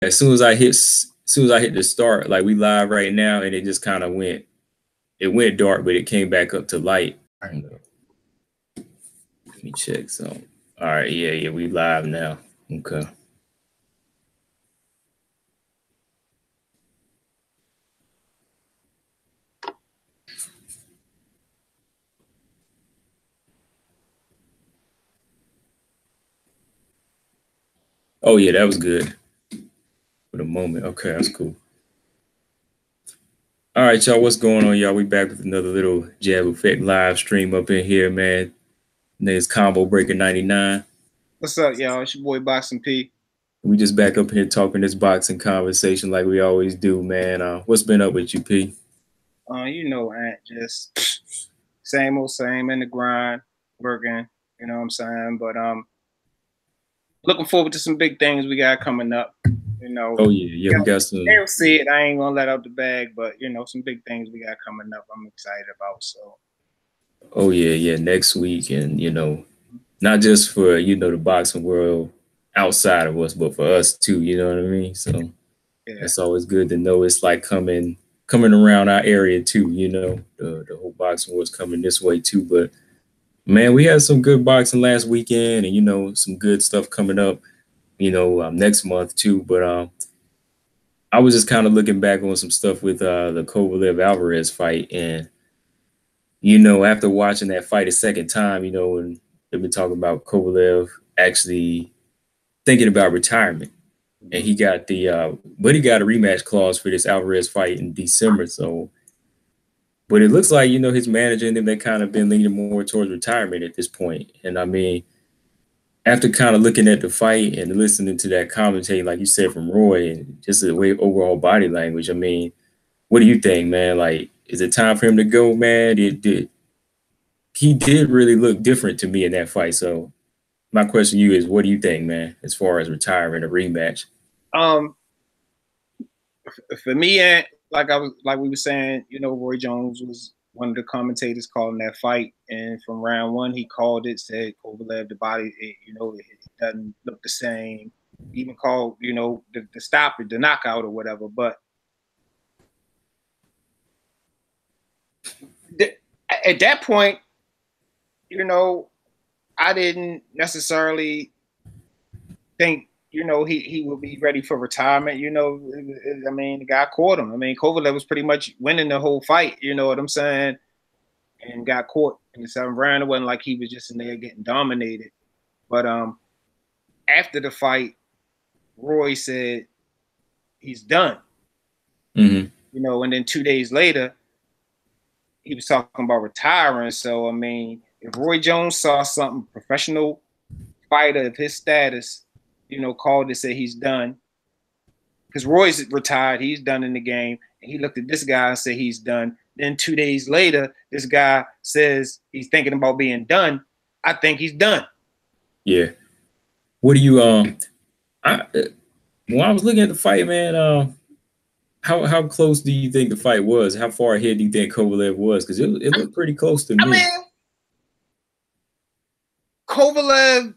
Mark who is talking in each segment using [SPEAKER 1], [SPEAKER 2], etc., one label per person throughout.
[SPEAKER 1] as soon as I hit the start, like we live right now, and it just kind of went dark, but it came back up to light. I don't know. Let me check. So, all right, yeah, we live now. Okay. Oh yeah, that was good for the moment. Okay, that's cool. All right, y'all, what's going on, y'all? We back with another little Jab Effect live stream up in here, man. Name's Combo Breaker 99.
[SPEAKER 2] What's up, y'all? It's your boy Boxing P.
[SPEAKER 1] We just back up here talking this boxing conversation like we always do, man. What's been up with you, P?
[SPEAKER 2] You know, Aunt, just same old same in the grind, working. You know what I'm saying? But looking forward to some big things we got coming up. You know.
[SPEAKER 1] Oh yeah, we got some.
[SPEAKER 2] They'll see it. I ain't gonna let out the bag, but you know, some big things we got coming up. I'm excited about. So.
[SPEAKER 1] Oh yeah, next week, and not just for the boxing world outside of us, but for us too. You know what I mean? So yeah. It's always good to know it's like coming around our area too. The whole boxing world's coming this way too. But man, we had some good boxing last weekend, and some good stuff coming up. Next month too. But I was just kind of looking back on some stuff with the Kovalev Alvarez fight, and after watching that fight a second time, and they've been talking about Kovalev actually thinking about retirement, and he got a rematch clause for this Alvarez fight in December. So, but it looks like his manager and them, they kind of been leaning more towards retirement at this point. And I mean, after kind of looking at the fight and listening to that commentary, like you said, from Roy, and just the way overall body language, I mean, what do you think, man? Like, is it time for him to go, man? He did really look different to me in that fight. So my question to you is, what do you think, man, as far as retirement or rematch?
[SPEAKER 2] For me, like we were saying, Roy Jones was one of the commentators calling that fight, and from round one, he called it, said Kovalev, the body, it doesn't look the same. Even called, the stop, the knockout or whatever. But at that point, I didn't necessarily think, he would be ready for retirement. I mean, the guy caught him. I mean, Kovalev was pretty much winning the whole fight, you know what I'm saying? And got caught in the 7th round. It wasn't like he was just in there getting dominated. But after the fight, Roy said he's done.
[SPEAKER 1] Mm-hmm.
[SPEAKER 2] And then 2 days later, he was talking about retiring. So, I mean, if Roy Jones saw something, professional fighter of his status, called to say he's done, because Roy's retired, he's done in the game, and he looked at this guy and said he's done. Then 2 days later, this guy says he's thinking about being done. I think he's done.
[SPEAKER 1] Yeah. What do you when I was looking at the fight, man, how close do you think the fight was? How far ahead do you think Kovalev was? Because it looked pretty close to me.
[SPEAKER 2] I mean, Kovalev,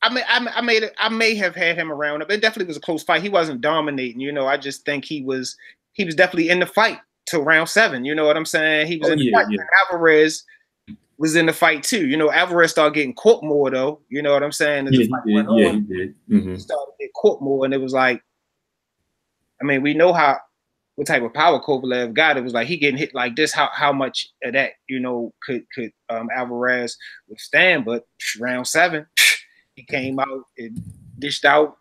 [SPEAKER 2] I may have had him around. It definitely was a close fight. He wasn't dominating, I just think he was definitely in the fight till round 7. You know what I'm saying? He was in the fight. Yeah. Alvarez was in the fight too. Alvarez started getting caught more though. You know what I'm saying?
[SPEAKER 1] He did. Mm-hmm.
[SPEAKER 2] He started getting caught more, and it was like, I mean, we know what type of power Kovalev got. It was like he getting hit like this. How much of that could Alvarez withstand? But round 7. He came out and dished out,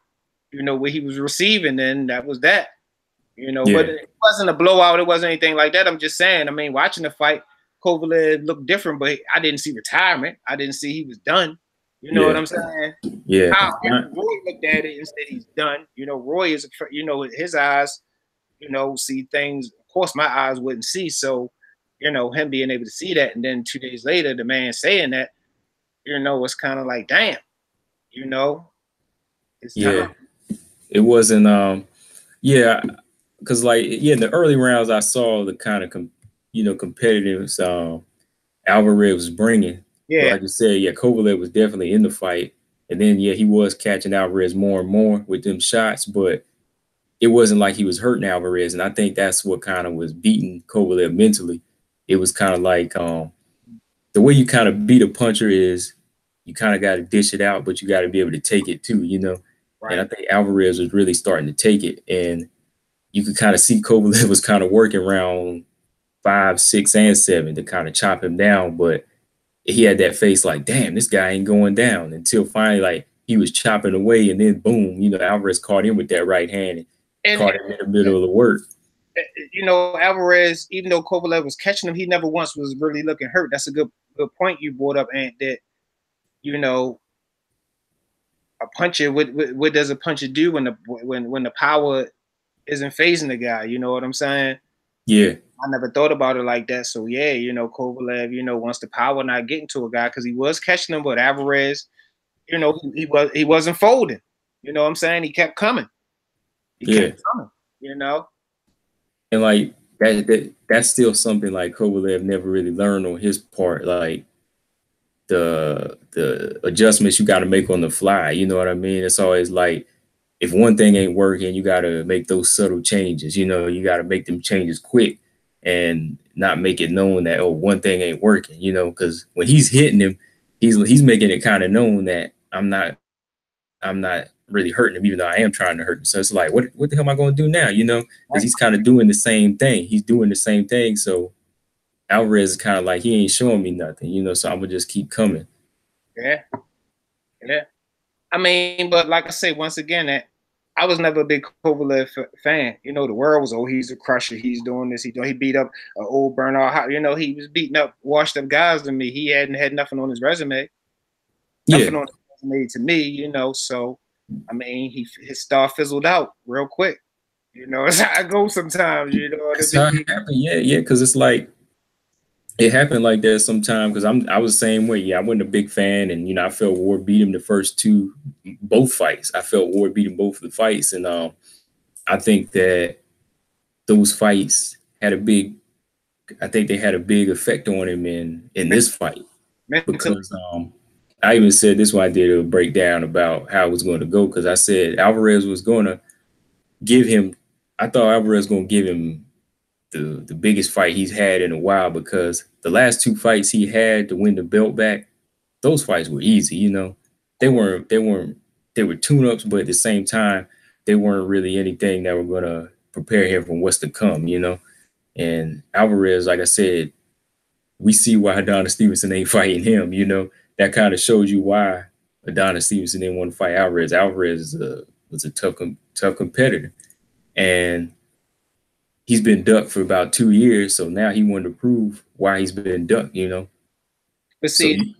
[SPEAKER 2] what he was receiving, and that was that. But it wasn't a blowout. It wasn't anything like that. I'm just saying, I mean, watching the fight, Kovalev looked different, but I didn't see retirement. I didn't see he was done. You know what I'm saying?
[SPEAKER 1] Yeah.
[SPEAKER 2] Roy looked at it and said he's done. Roy is, his eyes, see things, of course, my eyes wouldn't see. So, him being able to see that, and then 2 days later, the man saying that, it's kind of like, damn. It's time.
[SPEAKER 1] It wasn't because in the early rounds I saw the kind of competitive Alvarez was bringing. But like you said, Kovalev was definitely in the fight, And then, yeah, he was catching Alvarez more and more with them shots, but it wasn't like he was hurting Alvarez. And I think that's what kind of was beating Kovalev mentally. It was kind of like the way you kind of beat a puncher is you kind of got to dish it out, but you got to be able to take it too, you know? Right. And I think Alvarez was really starting to take it. And you could kind of see Kovalev was kind of working around 5, 6, and 7 to kind of chop him down. But he had that face like, damn, this guy ain't going down, until finally, like, he was chopping away, and then boom, you know, Alvarez caught him with that right hand and caught him in the middle of the work.
[SPEAKER 2] You know, Alvarez, even though Kovalev was catching him, he never once was really looking hurt. That's a good point you brought up, and that, you know, a puncher, what does a puncher do when the power isn't phasing the guy? You know what I'm saying?
[SPEAKER 1] Yeah.
[SPEAKER 2] I never thought about it like that. So yeah, you know, Kovalev, you know, once the power not getting to a guy, because he was catching him, but Alvarez, you know, he wasn't folding. You know what I'm saying? He kept coming. He kept coming, you know.
[SPEAKER 1] And like that's still something like Kovalev never really learned on his part, like the adjustments you got to make on the fly. You know what I mean? It's always like, if one thing ain't working, you got to make those subtle changes. You know, you got to make them changes quick and not make it known that, oh, one thing ain't working, you know, because when he's hitting him, he's making it kind of known that I'm not really hurting him, even though I am trying to hurt him. So it's like, what the hell am I going to do now? You know, because he's kind of doing the same thing. He's doing the same thing. So Alvarez is kind of like, he ain't showing me nothing, you know, so I'm going to just keep coming.
[SPEAKER 2] Yeah. Yeah. I mean, but like I say, once again, that I was never a big Kovalev fan. You know, the world was, oh, he's a crusher. He's doing this. He beat up an old burnout. You know, he was beating up washed up guys to me. He hadn't had nothing on his resume. Nothing on his resume to me, you know. So, I mean, his star fizzled out real quick. You know, that's how I go sometimes, you know.
[SPEAKER 1] That's how it happened. Yeah, because it's like, it happened like that sometimes, because I was the same way. Yeah, I wasn't a big fan, and you know, I felt Ward beat him the first both fights. I felt Ward beat him both of the fights, and I think that those fights had a big effect on him in this fight, because I even said this when I did a breakdown about how it was going to go, because I said Alvarez was going to give him. I thought Alvarez was going to give him the biggest fight he's had in a while, because the last 2 fights he had to win the belt back, those fights were easy, you know. They were tune-ups, but at the same time, they weren't really anything that were gonna prepare him for what's to come, you know. And Alvarez, like I said, we see why Adonis Stevenson ain't fighting him, you know. That kind of shows you why Adonis Stevenson didn't want to fight Alvarez. Alvarez was a tough competitor, and he's been ducked for about 2 years, so now he wanted to prove why he's been ducked, you know.
[SPEAKER 2] But see,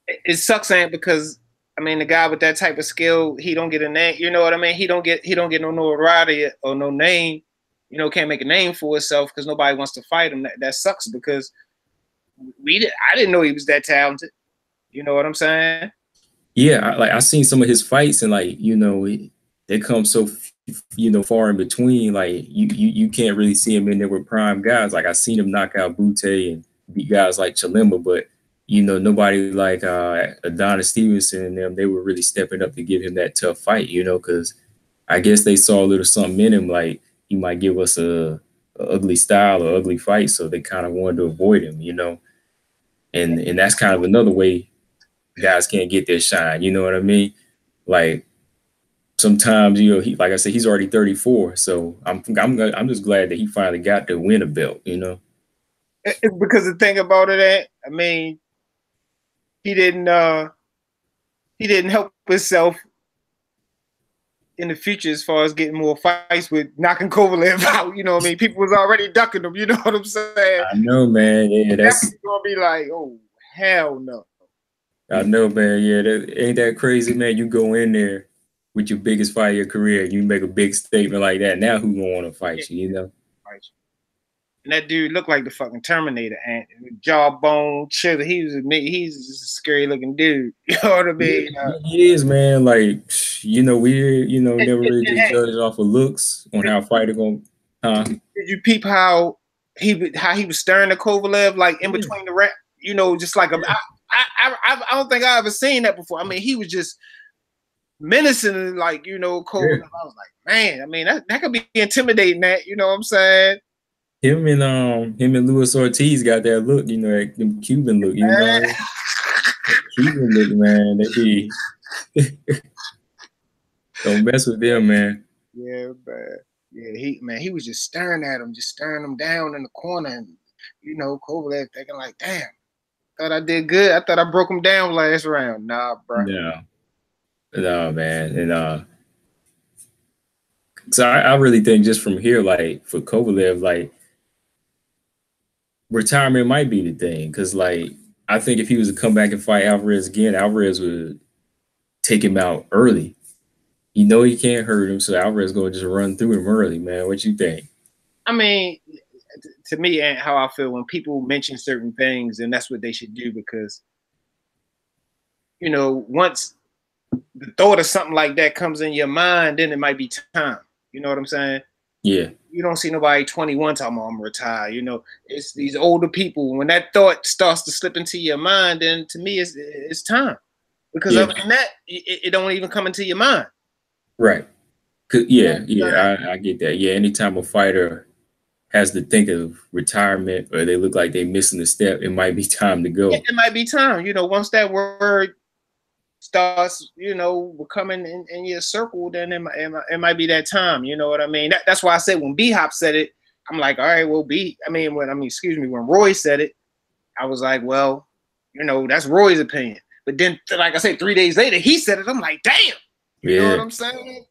[SPEAKER 2] it sucks, Ant, because I mean, the guy with that type of skill, he don't get a name. You know what I mean? He don't get no notoriety or no name. You know, can't make a name for himself because nobody wants to fight him. That sucks, because I didn't know he was that talented. You know what I'm saying?
[SPEAKER 1] Yeah, I seen some of his fights, and like, you know, they come so, you know, far in between. Like you can't really see him in there with prime guys. Like I seen him knock out Butte and beat guys like Chilemba, but you know, nobody like Adonis Stevenson and them, they were really stepping up to give him that tough fight, you know, because I guess they saw a little something in him, like he might give us a ugly style or ugly fight, so they kind of wanted to avoid him, you know. And that's kind of another way guys can't get their shine, you know what I mean? Like sometimes, you know, like I said, he's already 34, so I'm just glad that he finally got to win a belt, you know.
[SPEAKER 2] Because the thing about it, I mean, he didn't help himself in the future as far as getting more fights with knocking Kovalev out. You know what I mean? People was already ducking him. You know what I'm saying?
[SPEAKER 1] I know, man. Yeah, that's
[SPEAKER 2] gonna be like, oh hell no.
[SPEAKER 1] I know, man. Yeah, ain't that crazy, man? You go in there with your biggest fight of your career, you make a big statement like that. Now who gonna want to fight you? You know.
[SPEAKER 2] And that dude looked like the fucking Terminator, and jawbone, chisel. He's a scary looking dude. You know what I mean?
[SPEAKER 1] Yeah, he is, man. Like, you know, never really just judge off of looks on how a fighter going.
[SPEAKER 2] Did you peep how he was staring at Kovalev, like in between the rap? You know, just like I don't think I ever seen that before. I mean, he was just menacing, like, you know, Kovalev. Yeah. I was like, man, I mean, that could be intimidating. That, you know what I'm saying?
[SPEAKER 1] Him and Luis Ortiz got that look, you know, that Cuban look, you know. Cuban look, man. They be don't mess with them, man.
[SPEAKER 2] Yeah, man. Yeah, he was just staring at him, just staring him down in the corner, and you know, Kovalev thinking like, damn, thought I did good. I thought I broke him down last round. Nah, bro.
[SPEAKER 1] No, man. And so I really think just from here, like for Kovalev, like retirement might be the thing. Cause like I think if he was to come back and fight Alvarez again, Alvarez would take him out early. You know he can't hurt him, so Alvarez gonna just run through him early, man. What you think?
[SPEAKER 2] I mean, to me, and how I feel when people mention certain things, and that's what they should do, because you know, once the thought of something like that comes in your mind, then it might be time. You know what I'm saying?
[SPEAKER 1] Yeah.
[SPEAKER 2] You don't see nobody 21 talking about I'm gonna retire. You know, it's these older people. When that thought starts to slip into your mind, then to me, it's time. Because other than that, it don't even come into your mind.
[SPEAKER 1] Right. Yeah, I get that. Yeah, anytime a fighter has to think of retirement or they look like they're missing a step, it might be time to go.
[SPEAKER 2] It might be time. You know, once that word starts, you know, becoming in your circle, then it might be that time. You know what I mean? That's why I said when B-Hop said it, I'm like, all right, well, when Roy said it, I was like, well, you know, that's Roy's opinion. But then, like I said, 3 days later, he said it. I'm like, damn. You know what I'm saying?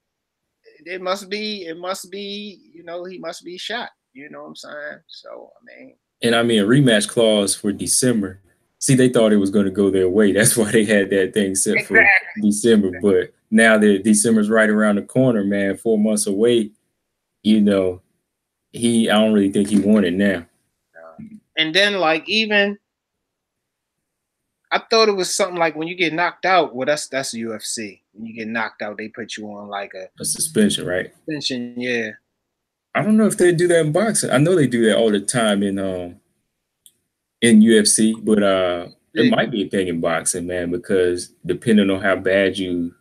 [SPEAKER 2] It must be, you know, he must be shot. You know what I'm saying? So,
[SPEAKER 1] a rematch clause for December. See, they thought it was going to go their way. That's why they had that thing set for December. But now that December's right around the corner, man, 4 months away, you know, I don't really think he won it now.
[SPEAKER 2] And then, like, even I thought it was something like when you get knocked out. Well, that's UFC. When you get knocked out, they put you on like a
[SPEAKER 1] suspension, right?
[SPEAKER 2] Suspension, yeah.
[SPEAKER 1] I don't know if they do that in boxing. I know they do that all the time in UFC, but it might be a thing in boxing, man, because depending on how bad you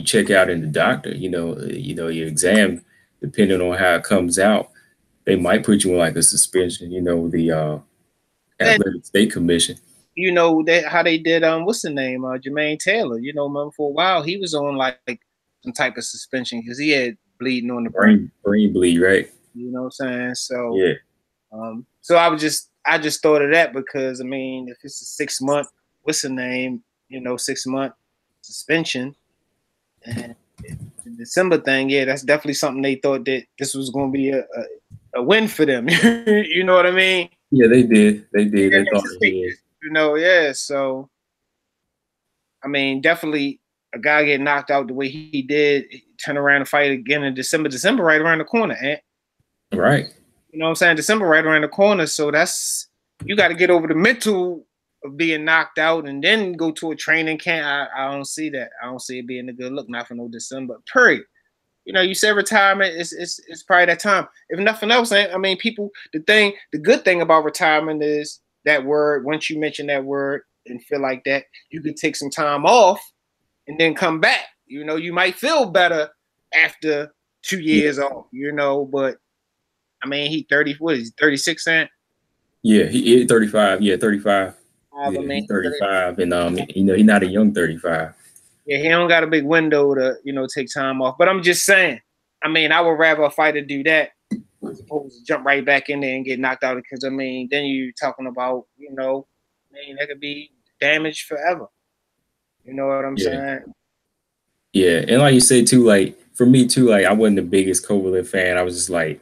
[SPEAKER 1] check out in the doctor, your exam, depending on how it comes out, they might put you on like a suspension, the Athletic State Commission.
[SPEAKER 2] You know how they did what's the name? Jermaine Taylor. You know, remember for a while he was on like some type of suspension because he had bleeding on the
[SPEAKER 1] brain bleed, right?
[SPEAKER 2] You know what I'm saying? So
[SPEAKER 1] yeah.
[SPEAKER 2] So I just thought of that because I mean, if it's a 6 month, what's the name? 6 month suspension, and the December thing, yeah, that's definitely something they thought that this was going to be a win for them. You know what I mean?
[SPEAKER 1] Yeah, they did. They thought
[SPEAKER 2] it. Yeah. So, I mean, definitely a guy get knocked out the way he did, turn around and fight again in December. December right around the corner,
[SPEAKER 1] Right.
[SPEAKER 2] You know what I'm saying? December right around the corner. So you got to get over the mental of being knocked out and then go to a training camp. I don't see that. I don't see it being a good look, not for no December. Period. You said retirement is probably that time. If nothing else, I mean, people, the good thing about retirement is that word, once you mention that word and feel like that, you could take some time off and then come back. You might feel better after 2 years off, but I mean, he 30, what is he, 36 cent?
[SPEAKER 1] Yeah, he 35. Yeah, 35. Yeah, he's 35. And he's not a young 35.
[SPEAKER 2] Yeah, he don't got a big window to, take time off. But I'm just saying, I mean, I would rather a fighter do that as opposed to jump right back in there and get knocked out. Because I mean, then you're talking about, that could be damaged forever. You know what I'm saying?
[SPEAKER 1] Yeah, and like you say too, like for me too, like I wasn't the biggest Kovalev fan. I was just like,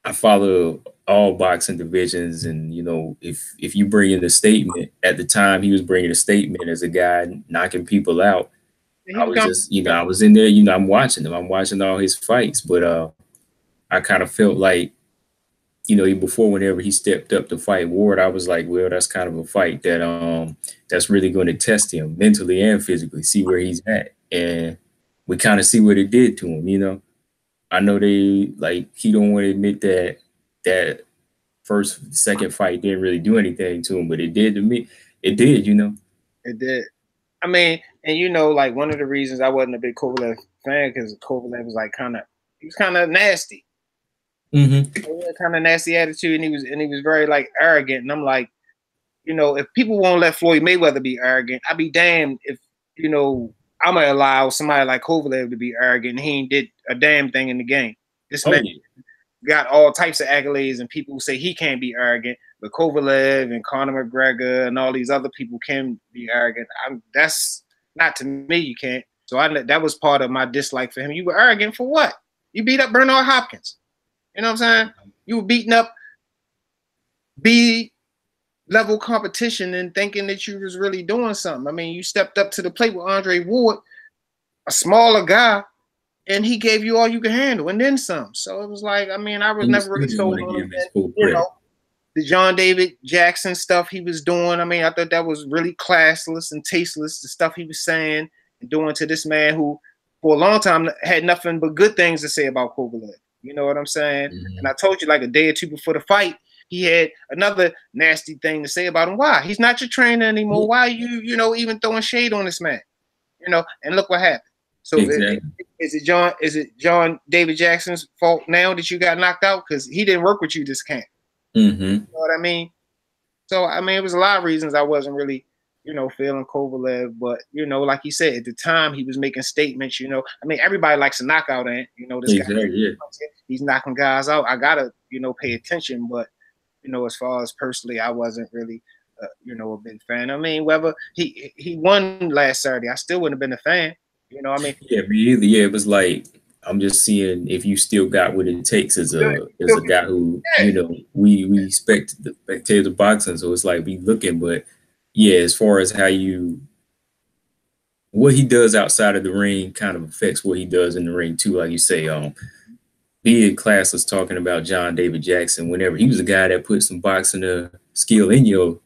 [SPEAKER 1] I follow all boxing divisions, and if you bring in a statement, at the time he was bringing a statement as a guy knocking people out. I was just, I was in there, I'm watching him. I'm watching all his fights, but I kind of felt like, before whenever he stepped up to fight Ward, I was like, well, that's kind of a fight that's really going to test him mentally and physically, see where he's at, and we kind of see what it did to him. I know he don't want to admit that second fight didn't really do anything to him, but it did to me. It did, you know.
[SPEAKER 2] It did. I mean, and you know, like one of the reasons I wasn't a big Kovalev fan because Kovalev was like he was kind of nasty. Kind of nasty attitude, and he was very like arrogant. And I'm like, you know, if people won't let Floyd Mayweather be arrogant, I'd be damned if, you know, I'm gonna allow somebody like Kovalev to be arrogant and he ain't did a damn thing in the game. This man got all types of accolades, and people say he can't be arrogant, but Kovalev and Conor McGregor and all these other people can be arrogant. That's not to me. You can't. So that was part of my dislike for him. You were arrogant for what? You beat up Bernard Hopkins. You know what I'm saying? You were beating up B-level competition and thinking that you was really doing something. I mean, you stepped up to the plate with Andre Ward, a smaller guy, and he gave you all you could handle and then some. So it was like, I mean, I was never really sold on him. You know, the John David Jackson stuff he was doing. I mean, I thought that was really classless and tasteless, the stuff he was saying and doing to this man who, for a long time, had nothing but good things to say about Kovalev. You know what I'm saying? And I told you like a day or two before the fight, he had another nasty thing to say about him. Why? He's not your trainer anymore. Why are you, you know, even throwing shade on this man? You know, and look what happened. So is it John David Jackson's fault now that you got knocked out? Because he didn't work with you this camp. You know what I mean? So I mean, it was a lot of reasons I wasn't really, you know, feeling Kovalev, but you know, like he said, at the time he was making statements. You know, I mean, everybody likes a knockout, and you know, this guy, he's knocking guys out. I gotta, you know, pay attention. But you know, as far as personally, I wasn't really, you know, a big fan. I mean, whether he won last Saturday, I still wouldn't have been a fan. You know what I mean?
[SPEAKER 1] Yeah, me either. Yeah, it was like, I'm just seeing if you still got what it takes as a guy who, you know, we expect the spectator boxing, so it's like we looking, but yeah, as far as what he does outside of the ring kind of affects what he does in the ring too. Like you say, being class was talking about John David Jackson whenever he was a guy that put some boxing skill in your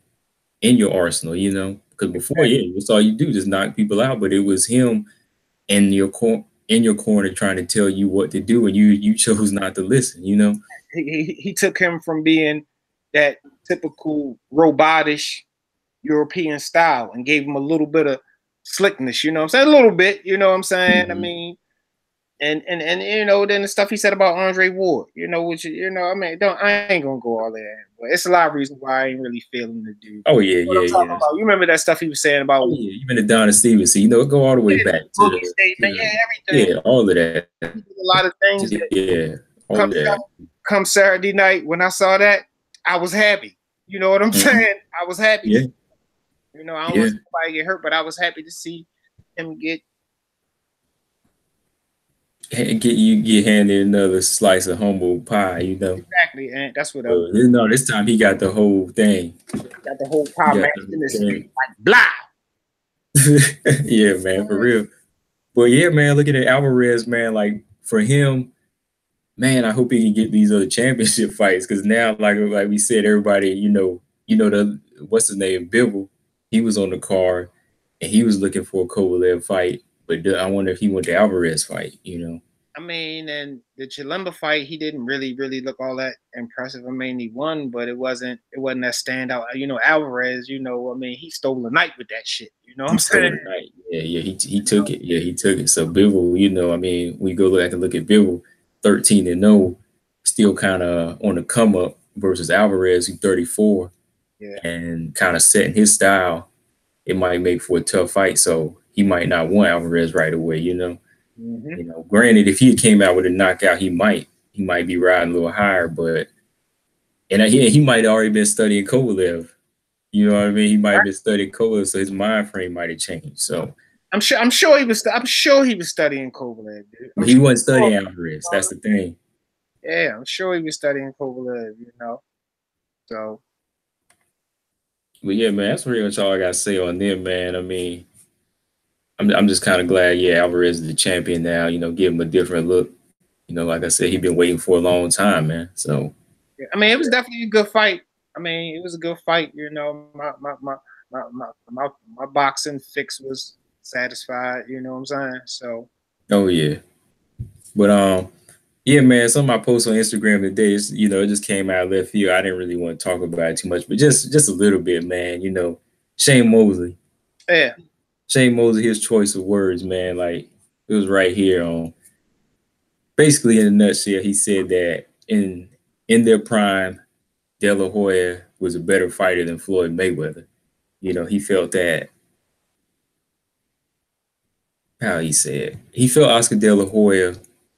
[SPEAKER 1] arsenal, you know, because before, yeah, that's all you do, just knock people out, but it was him in your corner trying to tell you what to do, and you chose not to listen, you know.
[SPEAKER 2] He took him from being that typical robotish European style and gave him a little bit of slickness, you know what I'm saying? A little bit, you know what I'm saying? I mean, and you know, then the stuff he said about Andre Ward, you know, which, you know, I mean, I ain't gonna go all there, but it's a lot of reasons why I ain't really feeling the dude.
[SPEAKER 1] Oh yeah, yeah.
[SPEAKER 2] You remember that stuff he was saying about?
[SPEAKER 1] Oh yeah, even the Donna Stevenson, you know, go all the way back to the
[SPEAKER 2] statement, everything.
[SPEAKER 1] Yeah, all of that.
[SPEAKER 2] A lot of things. Come Saturday night when I saw that, I was happy. You know what I'm saying? I was happy.
[SPEAKER 1] Yeah.
[SPEAKER 2] You know, I don't want somebody to get hurt, but I was happy to see him get
[SPEAKER 1] handed another slice of humble pie, you know.
[SPEAKER 2] Exactly, and that's what
[SPEAKER 1] no, this time he got the whole thing.
[SPEAKER 2] He got the whole pie in his street, like blah.
[SPEAKER 1] Yeah, man, for real. But yeah, man, looking at Alvarez, man, like for him, man, I hope he can get these other championship fights, because now, like we said, everybody, you know the what's his name, Bivol, he was on the card and he was looking for a Kovalev fight, but I wonder if he went to Alvarez fight, you know.
[SPEAKER 2] I mean, and the Chilemba fight, he didn't really look all that impressive. I mean, he won, but it wasn't that standout. You know, Alvarez, you know, I mean, he stole the night with that shit. You know what I'm saying?
[SPEAKER 1] Yeah, he took it. Yeah, he took it. So Bivol, you know, I mean, we go back and look at Bivol, 13-0, still kind of on the come up versus Alvarez, who's 34, and kind of setting his style. It might make for a tough fight, so he might not want Alvarez right away, you know. You know, granted, if he came out with a knockout, he might be riding a little higher, but he might have already been studying Kovalev. You know what I mean? He might have been studying Kovalev, so his mind frame might have changed. So
[SPEAKER 2] I'm sure he was studying Kovalev, dude.
[SPEAKER 1] He wasn't studying Alvarez. That's the thing.
[SPEAKER 2] Yeah, I'm sure he was studying Kovalev, you know. So,
[SPEAKER 1] but yeah, man, that's pretty much all I gotta say on them, man. I mean, I'm just kind of glad, Alvarez is the champion now. You know, give him a different look. You know, like I said, he's been waiting for a long time, man. So,
[SPEAKER 2] yeah, I mean, it was definitely a good fight. I mean, it was a good fight. You know, my boxing fix was satisfied. You know what I'm saying? So.
[SPEAKER 1] Oh yeah, but Yeah, man. Some of my posts on Instagram today, it just came out of left field. I didn't really want to talk about it too much, but just a little bit, man. Shane Mosley.
[SPEAKER 2] Yeah.
[SPEAKER 1] Shane Mosley, his choice of words, man, like it was right here on. Basically, in a nutshell, he said that in their prime, De La Hoya was a better fighter than Floyd Mayweather. He felt that. How he said he felt Oscar De La Hoya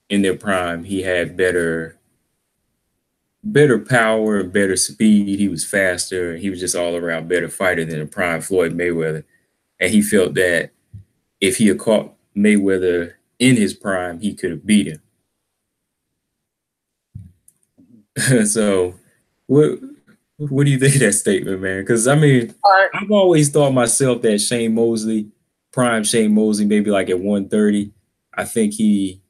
[SPEAKER 1] in their prime. He had better power, better speed. He was faster. He was just all around better fighter than the prime Floyd Mayweather. And he felt that if he had caught Mayweather in his prime, he could have beat him. So, what do you think of that statement, man? Because I mean, I've always thought myself that Shane Mosley, prime Shane Mosley, maybe like at 130, I think he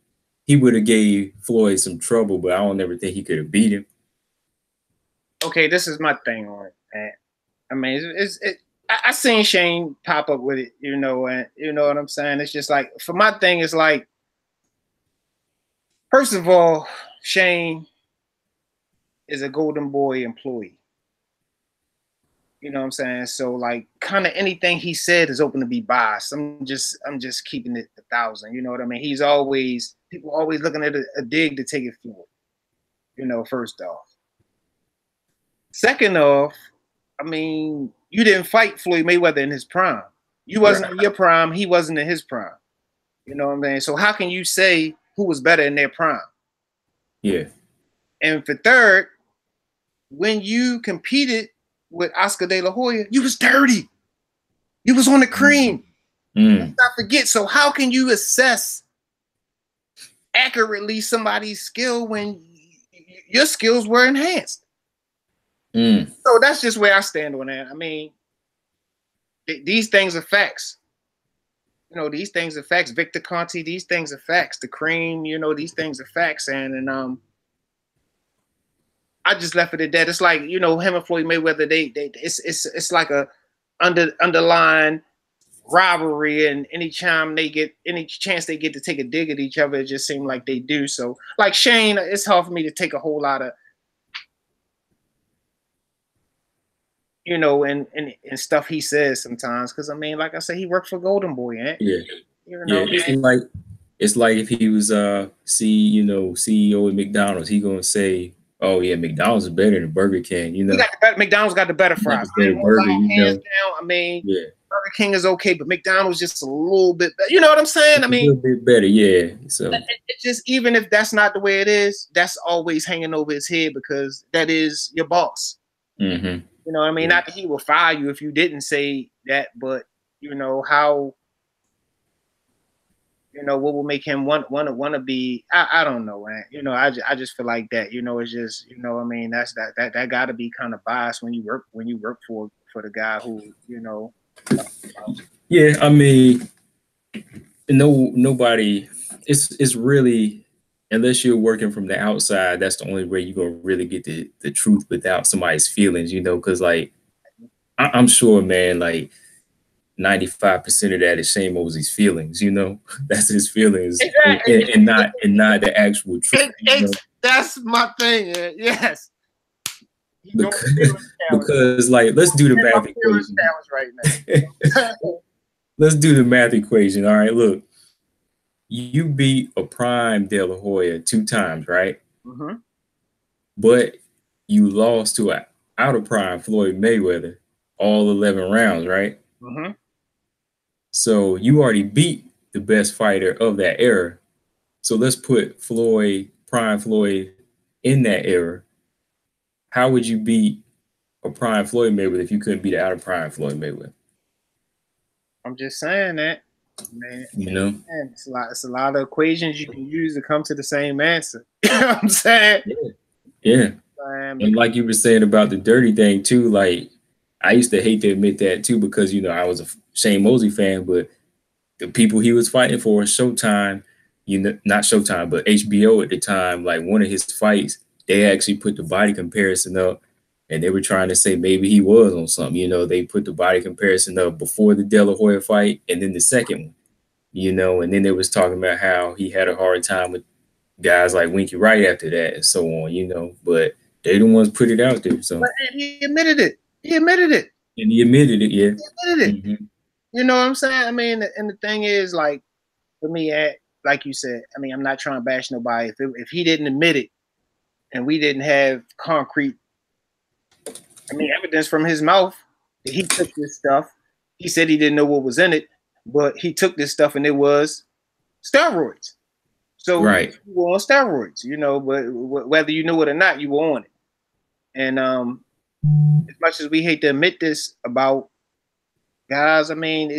[SPEAKER 1] would have gave Floyd some trouble, but I don't ever think he could have beat him.
[SPEAKER 2] Okay, this is my thing on it, man. I mean, I seen Shane pop up with it, and you know what I'm saying? It's just like, for my thing, it's like, first of all, Shane is a Golden Boy employee. You know what I'm saying? So like, kind of anything he said is open to be biased. I'm just keeping it 1,000. You know what I mean? People always looking at a dig to take it forward. First off. Second off, I mean, you didn't fight Floyd Mayweather in his prime. You wasn't in your prime. He wasn't in his prime. You know what I mean? So how can you say who was better in their prime?
[SPEAKER 1] Yeah.
[SPEAKER 2] And for third, when you competed with Oscar De La Hoya, you was dirty. You was on the cream. Let's not forget. So how can you assess accurately somebody's skill when your skills were enhanced? So that's just where I stand on that. I mean, these things are facts. These things are facts. Victor Conti, these things are facts. The cream, these things are facts. And I just left it at that. It's like, him and Floyd Mayweather, it's like a underlying rivalry, and any chance they get to take a dig at each other, it just seems like they do. So like Shane, it's hard for me to take a whole lot of and stuff he says sometimes, because I mean, like I said, he worked for Golden Boy,
[SPEAKER 1] yeah. It's like if he was CEO at McDonald's, he gonna say, "Oh yeah, McDonald's is better than Burger King."
[SPEAKER 2] McDonald's got the better fries. Hands down. I mean,
[SPEAKER 1] yeah.
[SPEAKER 2] Burger King is okay, but McDonald's just a little bit better. You know what I'm saying? I mean,
[SPEAKER 1] a little bit better, yeah. So
[SPEAKER 2] it's just, even if that's not the way it is, that's always hanging over his head, because that is your boss.
[SPEAKER 1] Mm-hmm.
[SPEAKER 2] You know what I mean? Not that he will fire you if you didn't say that, but how, what will make him want to be? I don't know, man. I just feel like that. It's just, I mean, that's that got to be kind of biased when you work for the guy who,
[SPEAKER 1] Yeah, I mean, nobody. It's really, unless you're working from the outside, that's the only way you're gonna really get the truth without somebody's feelings. Because like I'm sure, man, like 95% of that is Shane Mosley's feelings. That's his feelings, exactly. and not the actual truth.
[SPEAKER 2] That's my thing. Yes.
[SPEAKER 1] Because like, let's do the math equation
[SPEAKER 2] right now.
[SPEAKER 1] Let's do the math equation. All right, look, you beat a prime De La Hoya 2 times, right?
[SPEAKER 2] Mm-hmm.
[SPEAKER 1] But you lost to an out of prime Floyd Mayweather all 11 rounds, right?
[SPEAKER 2] Mm-hmm.
[SPEAKER 1] So you already beat the best fighter of that era. So let's put prime Floyd in that era. How would you beat a prime Floyd Mayweather if you couldn't beat out of prime Floyd Mayweather?
[SPEAKER 2] I'm just saying that, man.
[SPEAKER 1] Man,
[SPEAKER 2] it's a lot of equations you can use to come to the same answer. You know what I'm saying?
[SPEAKER 1] Yeah. And like you were saying about the dirty thing too, like I used to hate to admit that too, because I was a Shane Mosley fan, but the people he was fighting for, Showtime, not Showtime, but HBO at the time, like one of his fights, they actually put the body comparison up, and they were trying to say maybe he was on something. They put the body comparison up before the De La Hoya fight, and then the second one, and then they was talking about how he had a hard time with guys like Winky Wright after that and so on, you know, but they the ones put it out there. So
[SPEAKER 2] but he admitted it. He admitted it.
[SPEAKER 1] And he admitted it, yeah.
[SPEAKER 2] He admitted it. Mm-hmm. You know what I'm saying? I mean, and the thing is, like, for me, like you said, I mean, I'm not trying to bash nobody. If he didn't admit it and we didn't have concrete, I mean, evidence from his mouth that he took this stuff. He said he didn't know what was in it, but he took this stuff and it was steroids. So
[SPEAKER 1] right.
[SPEAKER 2] you were on steroids, you know, but whether you knew it or not, you were on it. And as much as we hate to admit this about guys, I mean,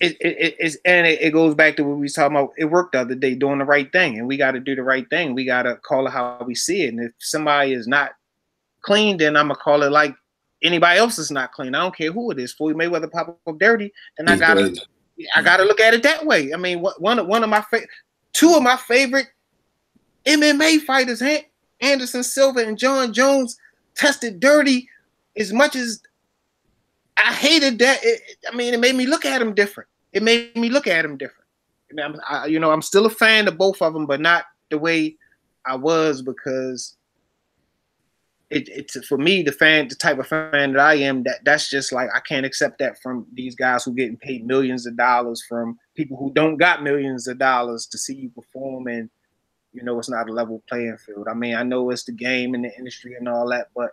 [SPEAKER 2] it goes back to what we was talking about. It worked the other day, doing the right thing, and we got to do the right thing. We got to call it how we see it. And if somebody is not clean, then I'm gonna call it like anybody else is not clean. I don't care who it is. Floyd Mayweather pop up dirty, then I gotta look at it that way. I mean, two of my favorite MMA fighters, Anderson Silva and John Jones, tested dirty. As much as I hated that, I mean, it made me look at him different. It made me look at him different. And I'm still a fan of both of them, but not the way I was, because it's for me, the type of fan that I am, that's just like, I can't accept that from these guys who getting paid millions of dollars from people who don't got millions of dollars to see you perform, and you know, it's not a level playing field. I mean, I know it's the game and the industry and all that, but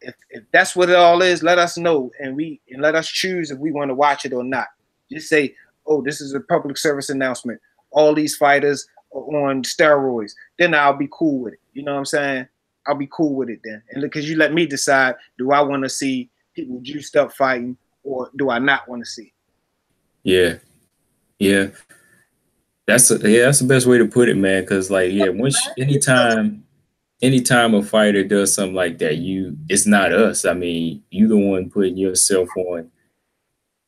[SPEAKER 2] if that's what it all is, let us know, and let us choose if we want to watch it or not. Just say, oh, this is a public service announcement. All these fighters are on steroids. Then I'll be cool with it. You know what I'm saying? I'll be cool with it then. And because you let me decide, do I want to see people juiced up fighting, or do I not want to see
[SPEAKER 1] it? Yeah. That's the best way to put it, man. Because like, yeah, anytime a fighter does something like that, it's not us. I mean, you the one putting yourself on,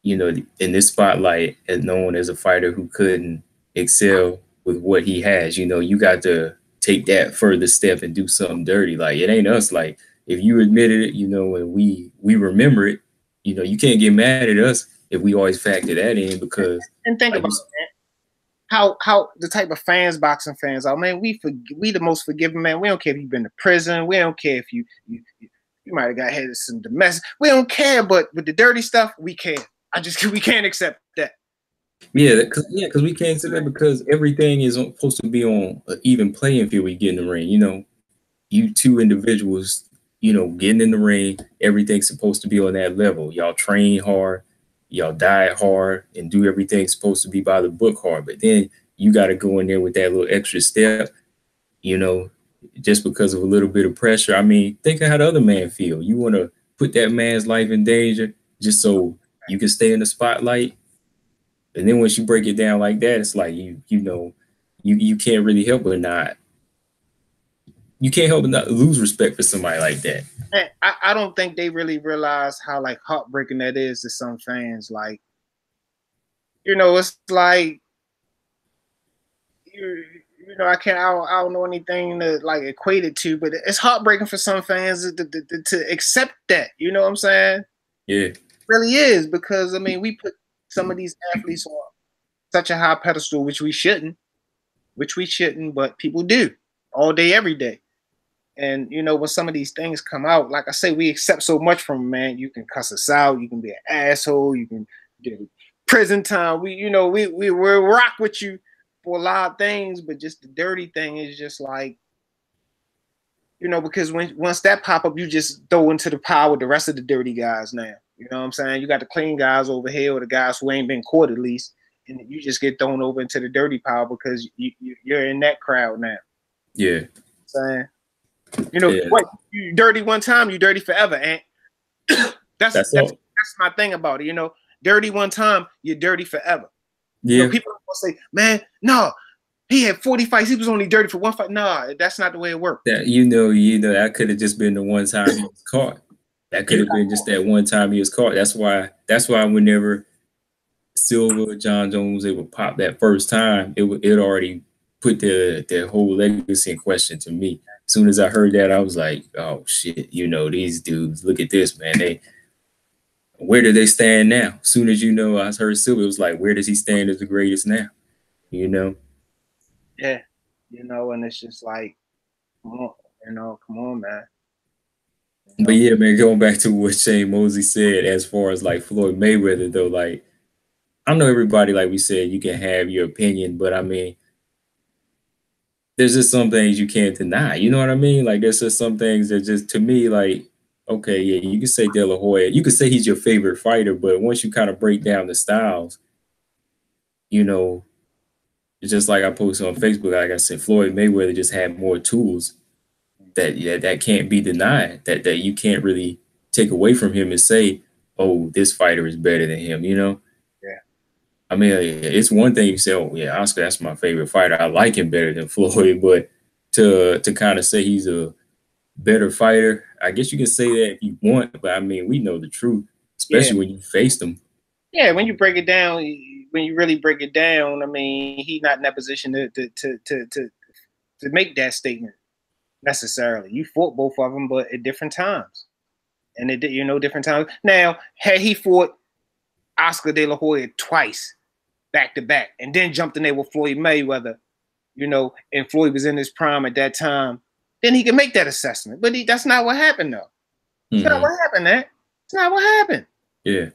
[SPEAKER 1] you know, in this spotlight as known as a fighter who couldn't excel with what he has. You know, you got to take that further step and do something dirty. Like, it ain't us. Like, if you admitted it, you know, and we remember it, you know, you can't get mad at us if we always factor that in, because.
[SPEAKER 2] And think about it, man. How the type of boxing fans are, man. We the most forgiving, man. We don't care if you've been to prison. We don't care if you might have had some domestic. We don't care, but with the dirty stuff, we care. We can't accept that.
[SPEAKER 1] Yeah, because we can't accept that, because everything is supposed to be on an even playing field when you get in the ring. You know, you two individuals, you know, getting in the ring, everything's supposed to be on that level. Y'all train hard. Y'all diet hard and do everything supposed to be by the book hard, but then you got to go in there with that little extra step, you know, just because of a little bit of pressure. I mean, think of how the other man feel. You want to put that man's life in danger just so you can stay in the spotlight. And then once you break it down like that, it's like, you can't really help but not. You can't help but not lose respect for somebody like that.
[SPEAKER 2] I don't think they really realize how like heartbreaking that is to some fans. Like, you know, it's like you know, I don't know anything to like equate it to, but it's heartbreaking for some fans to accept that. You know what I'm saying?
[SPEAKER 1] Yeah,
[SPEAKER 2] it really is, because I mean, we put some of these athletes on such a high pedestal, which we shouldn't, but people do all day, every day. And, you know, when some of these things come out, like I say, we accept so much from them, man. You can cuss us out. You can be an asshole. You can get prison time. We'll rock with you for a lot of things, but just the dirty thing is just like, you know, because once that pop up, you just throw into the pile with the rest of the dirty guys now. You know what I'm saying? You got the clean guys over here, or the guys who ain't been caught at least, and you just get thrown over into the dirty pile because you're in that crowd now.
[SPEAKER 1] Yeah.
[SPEAKER 2] You know what I'm saying? You know, what, you dirty one time, you dirty forever, and that's my thing about it. You know, dirty one time, you're dirty forever.
[SPEAKER 1] Yeah.
[SPEAKER 2] You know, people will say, man, no, he had 40 fights, he was only dirty for one fight. No, that's not the way it worked.
[SPEAKER 1] That you know, that could have just been the one time he was caught. That could have been just that one time he was caught. That's why whenever Silva, John Jones, they would pop that first time, it already put their whole legacy in question to me. As soon as I heard that, I was like, oh shit, you know, these dudes, look at this, man. Where do they stand now? As soon as, you know, I heard Silva, it was like, where does he stand as the greatest now? You know?
[SPEAKER 2] Yeah. you know, and it's just like, come on, you know, come on, man.
[SPEAKER 1] You know? But yeah, man, going back to what Shane Mosley said as far as like Floyd Mayweather, though, like, I know everybody, like we said, you can have your opinion, but I mean, there's just some things you can't deny. You know what I mean? Like, there's just some things that just, to me, like, okay, yeah, you can say De La Hoya, you can say he's your favorite fighter, but once you kind of break down the styles, you know, it's just like I posted on Facebook, like I said, Floyd Mayweather just had more tools that can't be denied, that you can't really take away from him and say, oh, this fighter is better than him, you know?
[SPEAKER 2] Yeah.
[SPEAKER 1] I mean, it's one thing you say, oh, yeah, Oscar, that's my favorite fighter. I like him better than Floyd, but to kind of say he's a better fighter, I guess you can say that if you want, but I mean, we know the truth, especially when you faced him.
[SPEAKER 2] Yeah, when you break it down, when you really break it down, I mean, he's not in that position to make that statement necessarily. You fought both of them, but at different times, and it, you know, different times. Now, had he fought Oscar De La Hoya twice, back to back, and then jumped in there with Floyd Mayweather, you know, and Floyd was in his prime at that time, then he can make that assessment. But that's not what happened, though. It's not what happened, man. It's not what happened.
[SPEAKER 1] Yeah.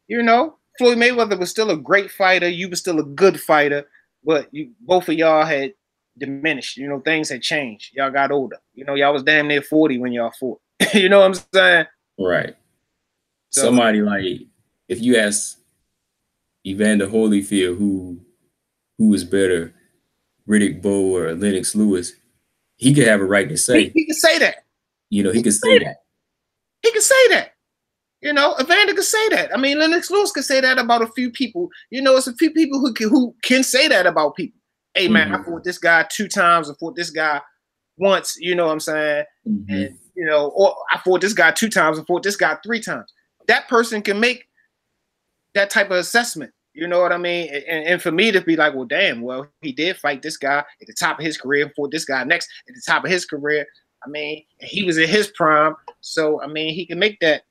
[SPEAKER 2] You know, Floyd Mayweather was still a great fighter. You were still a good fighter, but both of y'all had diminished. You know, things had changed. Y'all got older. You know, y'all was damn near 40 when y'all fought. You know what I'm saying?
[SPEAKER 1] Right. So, somebody like, if you ask Evander Holyfield who is better, Riddick Bowe or Lennox Lewis, he could have a right to say.
[SPEAKER 2] He can say that.
[SPEAKER 1] You know, he can say that.
[SPEAKER 2] He can say that. You know, Evander could say that. I mean, Lennox Lewis could say that about a few people. You know, it's a few people who can say that about people. Hey, man, I fought this guy 2 times. I fought this guy once. You know what I'm saying? And, you know, or I fought this guy 2 times. I fought this guy 3 times. That person can make that type of assessment. You know what I mean? And for me to be like, well, damn, well, he did fight this guy at the top of his career and fought this guy next at the top of his career. I mean, he was in his prime. So, I mean, he can make that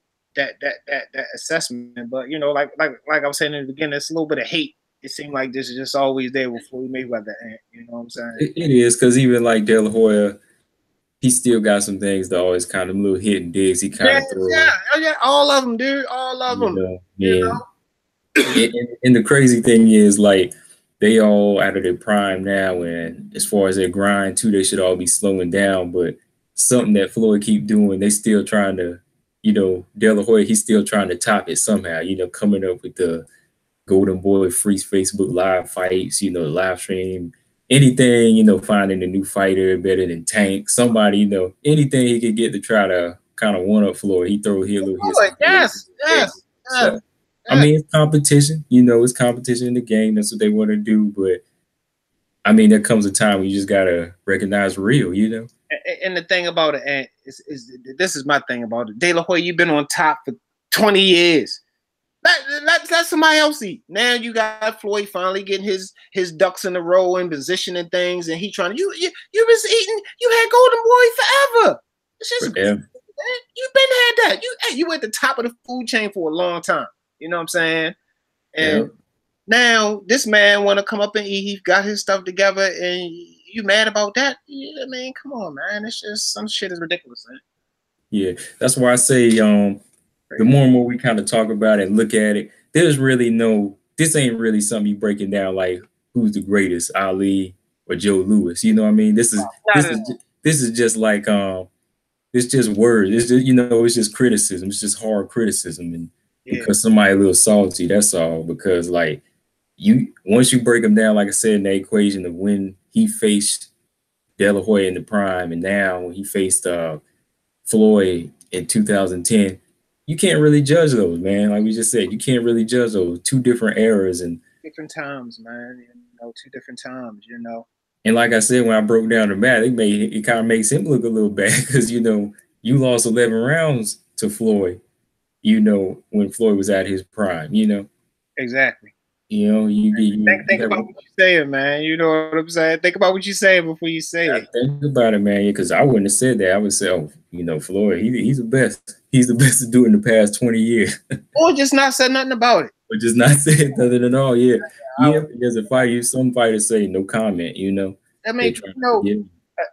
[SPEAKER 2] assessment. But, you know, like I was saying in the beginning, there's a little bit of hate. It seemed like this is just always there with Floyd Mayweather. You know what I'm saying?
[SPEAKER 1] It is, because even like De La Hoya, he still got some things that always kind of little hit and digs. He kind of throws.
[SPEAKER 2] Yeah, all of them, dude. All of them.
[SPEAKER 1] You know? And the crazy thing is, like, they all out of their prime now, and as far as their grind too, they should all be slowing down. But something that Floyd keep doing, they still trying to, you know, De La Hoya, he's still trying to top it somehow, you know, coming up with the Golden Boy free Facebook live fights, you know, live stream, anything, you know, finding a new fighter better than Tank, somebody, you know, anything he could get to try to kind of one up Floyd. He throw here a little hit.
[SPEAKER 2] Yes.
[SPEAKER 1] So, I mean, it's competition, you know, it's competition in the game. That's what they want to do. But I mean, there comes a time when you just got to recognize real, you know?
[SPEAKER 2] And the thing about it, and this is my thing about it. De La Hoya, you've been on top for 20 years. Let somebody else eat. Now you got Floyd finally getting his ducks in a row and positioning things, and he trying to, you was eating, you had Golden Boy forever. It's just, you've been had that. You at the top of the food chain for a long time. You know what I'm saying? And now this man want to come up and eat. He got his stuff together, and you mad about that? Yeah, I mean, come on, man. It's just, some shit is ridiculous, man.
[SPEAKER 1] Yeah, that's why I say, the more and more we kind of talk about it and look at it, there's really this ain't really something you breaking down like who's the greatest, Ali or Joe Louis. You know what I mean? This is just like it's just words. It's just, you know, it's just criticism. It's just hard criticism, and because somebody a little salty, that's all. Because like once you break them down, like I said, in the equation of when he faced De La Hoya in the prime, and now when he faced Floyd in 2010, you can't really judge those, man. Like we just said, you can't really judge those. 2 different eras and
[SPEAKER 2] different times, man. You know, 2 different times, you know.
[SPEAKER 1] And like I said, when I broke down the math, it kind of makes him look a little bad because, you know, you lost 11 rounds to Floyd, you know, when Floyd was at his prime, you know.
[SPEAKER 2] Exactly.
[SPEAKER 1] You know,
[SPEAKER 2] think about what you're saying, man. You know what I'm saying? Think about what you're saying before you say it.
[SPEAKER 1] Think about it, man, because I wouldn't have said that. I would say, oh, you know, Floyd, he's the best. He's the best to do it in the past 20 years.
[SPEAKER 2] Or just not said nothing about it.
[SPEAKER 1] Or just not said nothing at all, yeah. Yeah, there's a fight. Some fighters say no comment, you know.
[SPEAKER 2] I mean,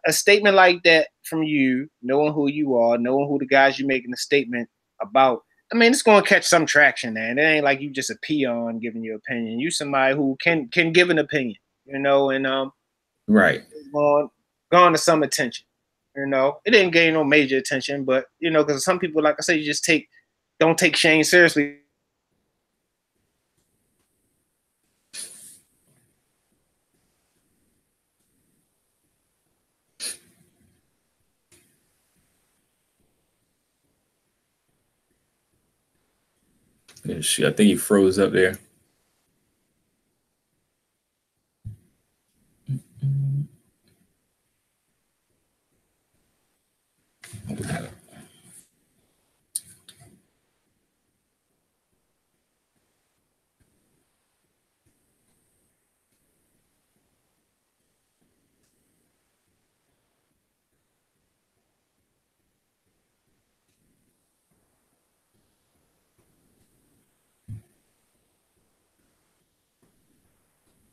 [SPEAKER 2] a statement like that from you, knowing who you are, knowing who the guys you're making a statement about. I mean, it's going to catch some traction, man. It ain't like you just a peon giving your opinion. You somebody who can give an opinion, and
[SPEAKER 1] right,
[SPEAKER 2] gone to some attention. It didn't gain no major attention, but because some people, like I said, you just don't take Shane seriously.
[SPEAKER 1] Yeah, shit, I think he froze up there.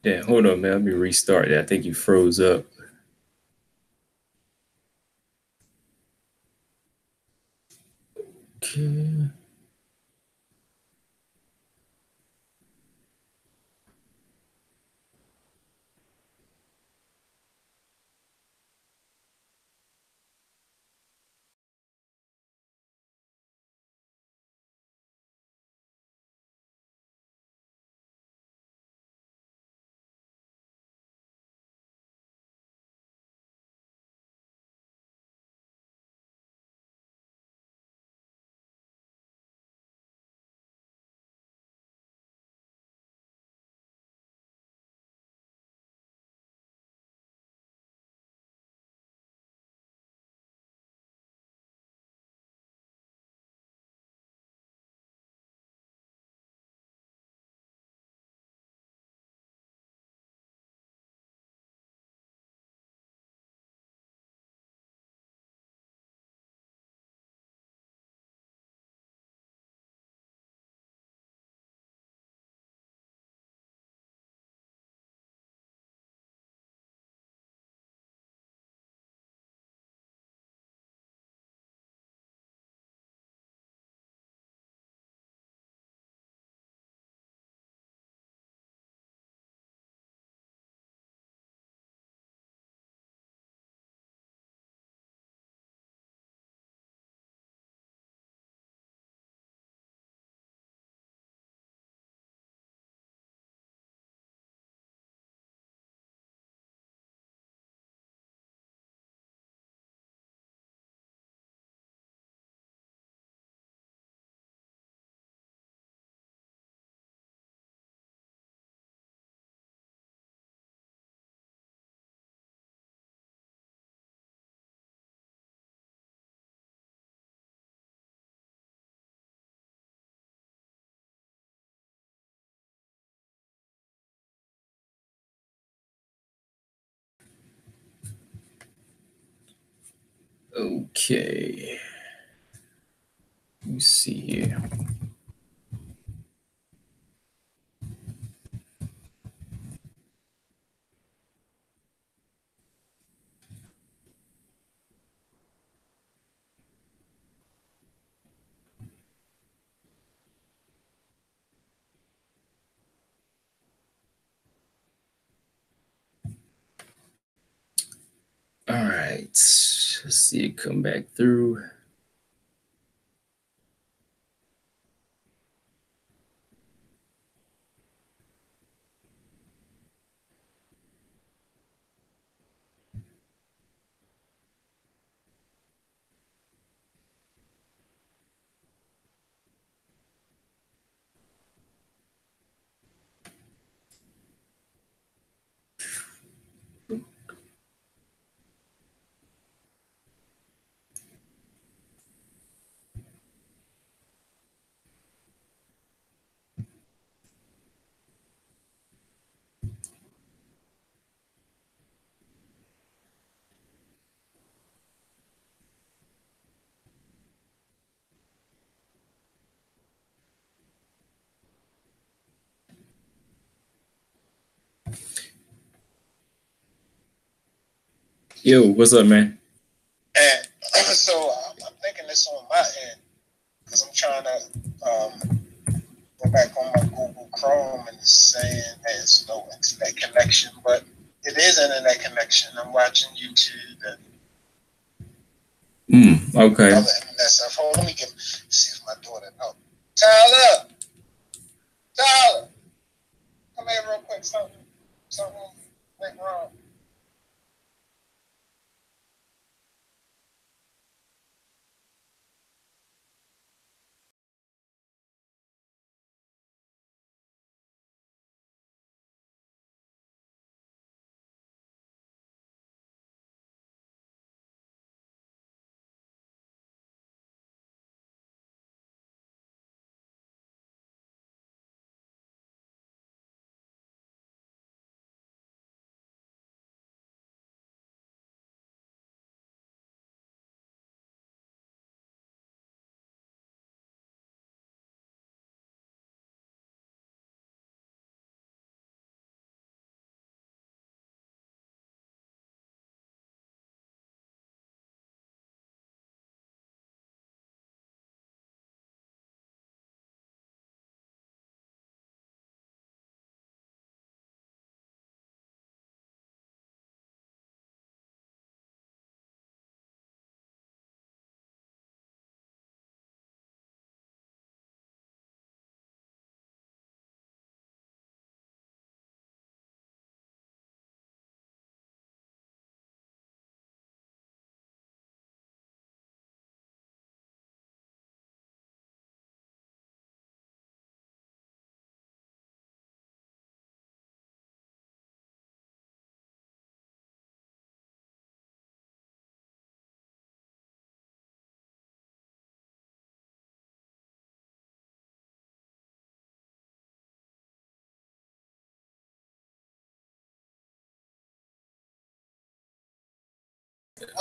[SPEAKER 1] Yeah, hold on, man. Let me restart that. I think you froze up. Okay. Okay. Let me see here. All right. Let's see it come back through. Yo, what's up, man?
[SPEAKER 3] And so I'm thinking this on my end because I'm trying to go back on my Google Chrome and it's saying there's no internet connection, but it is internet connection. I'm watching YouTube and
[SPEAKER 1] okay.
[SPEAKER 3] other internet stuff. Hold on, let me see if my daughter knows. Tyler, come here real quick. Something went wrong.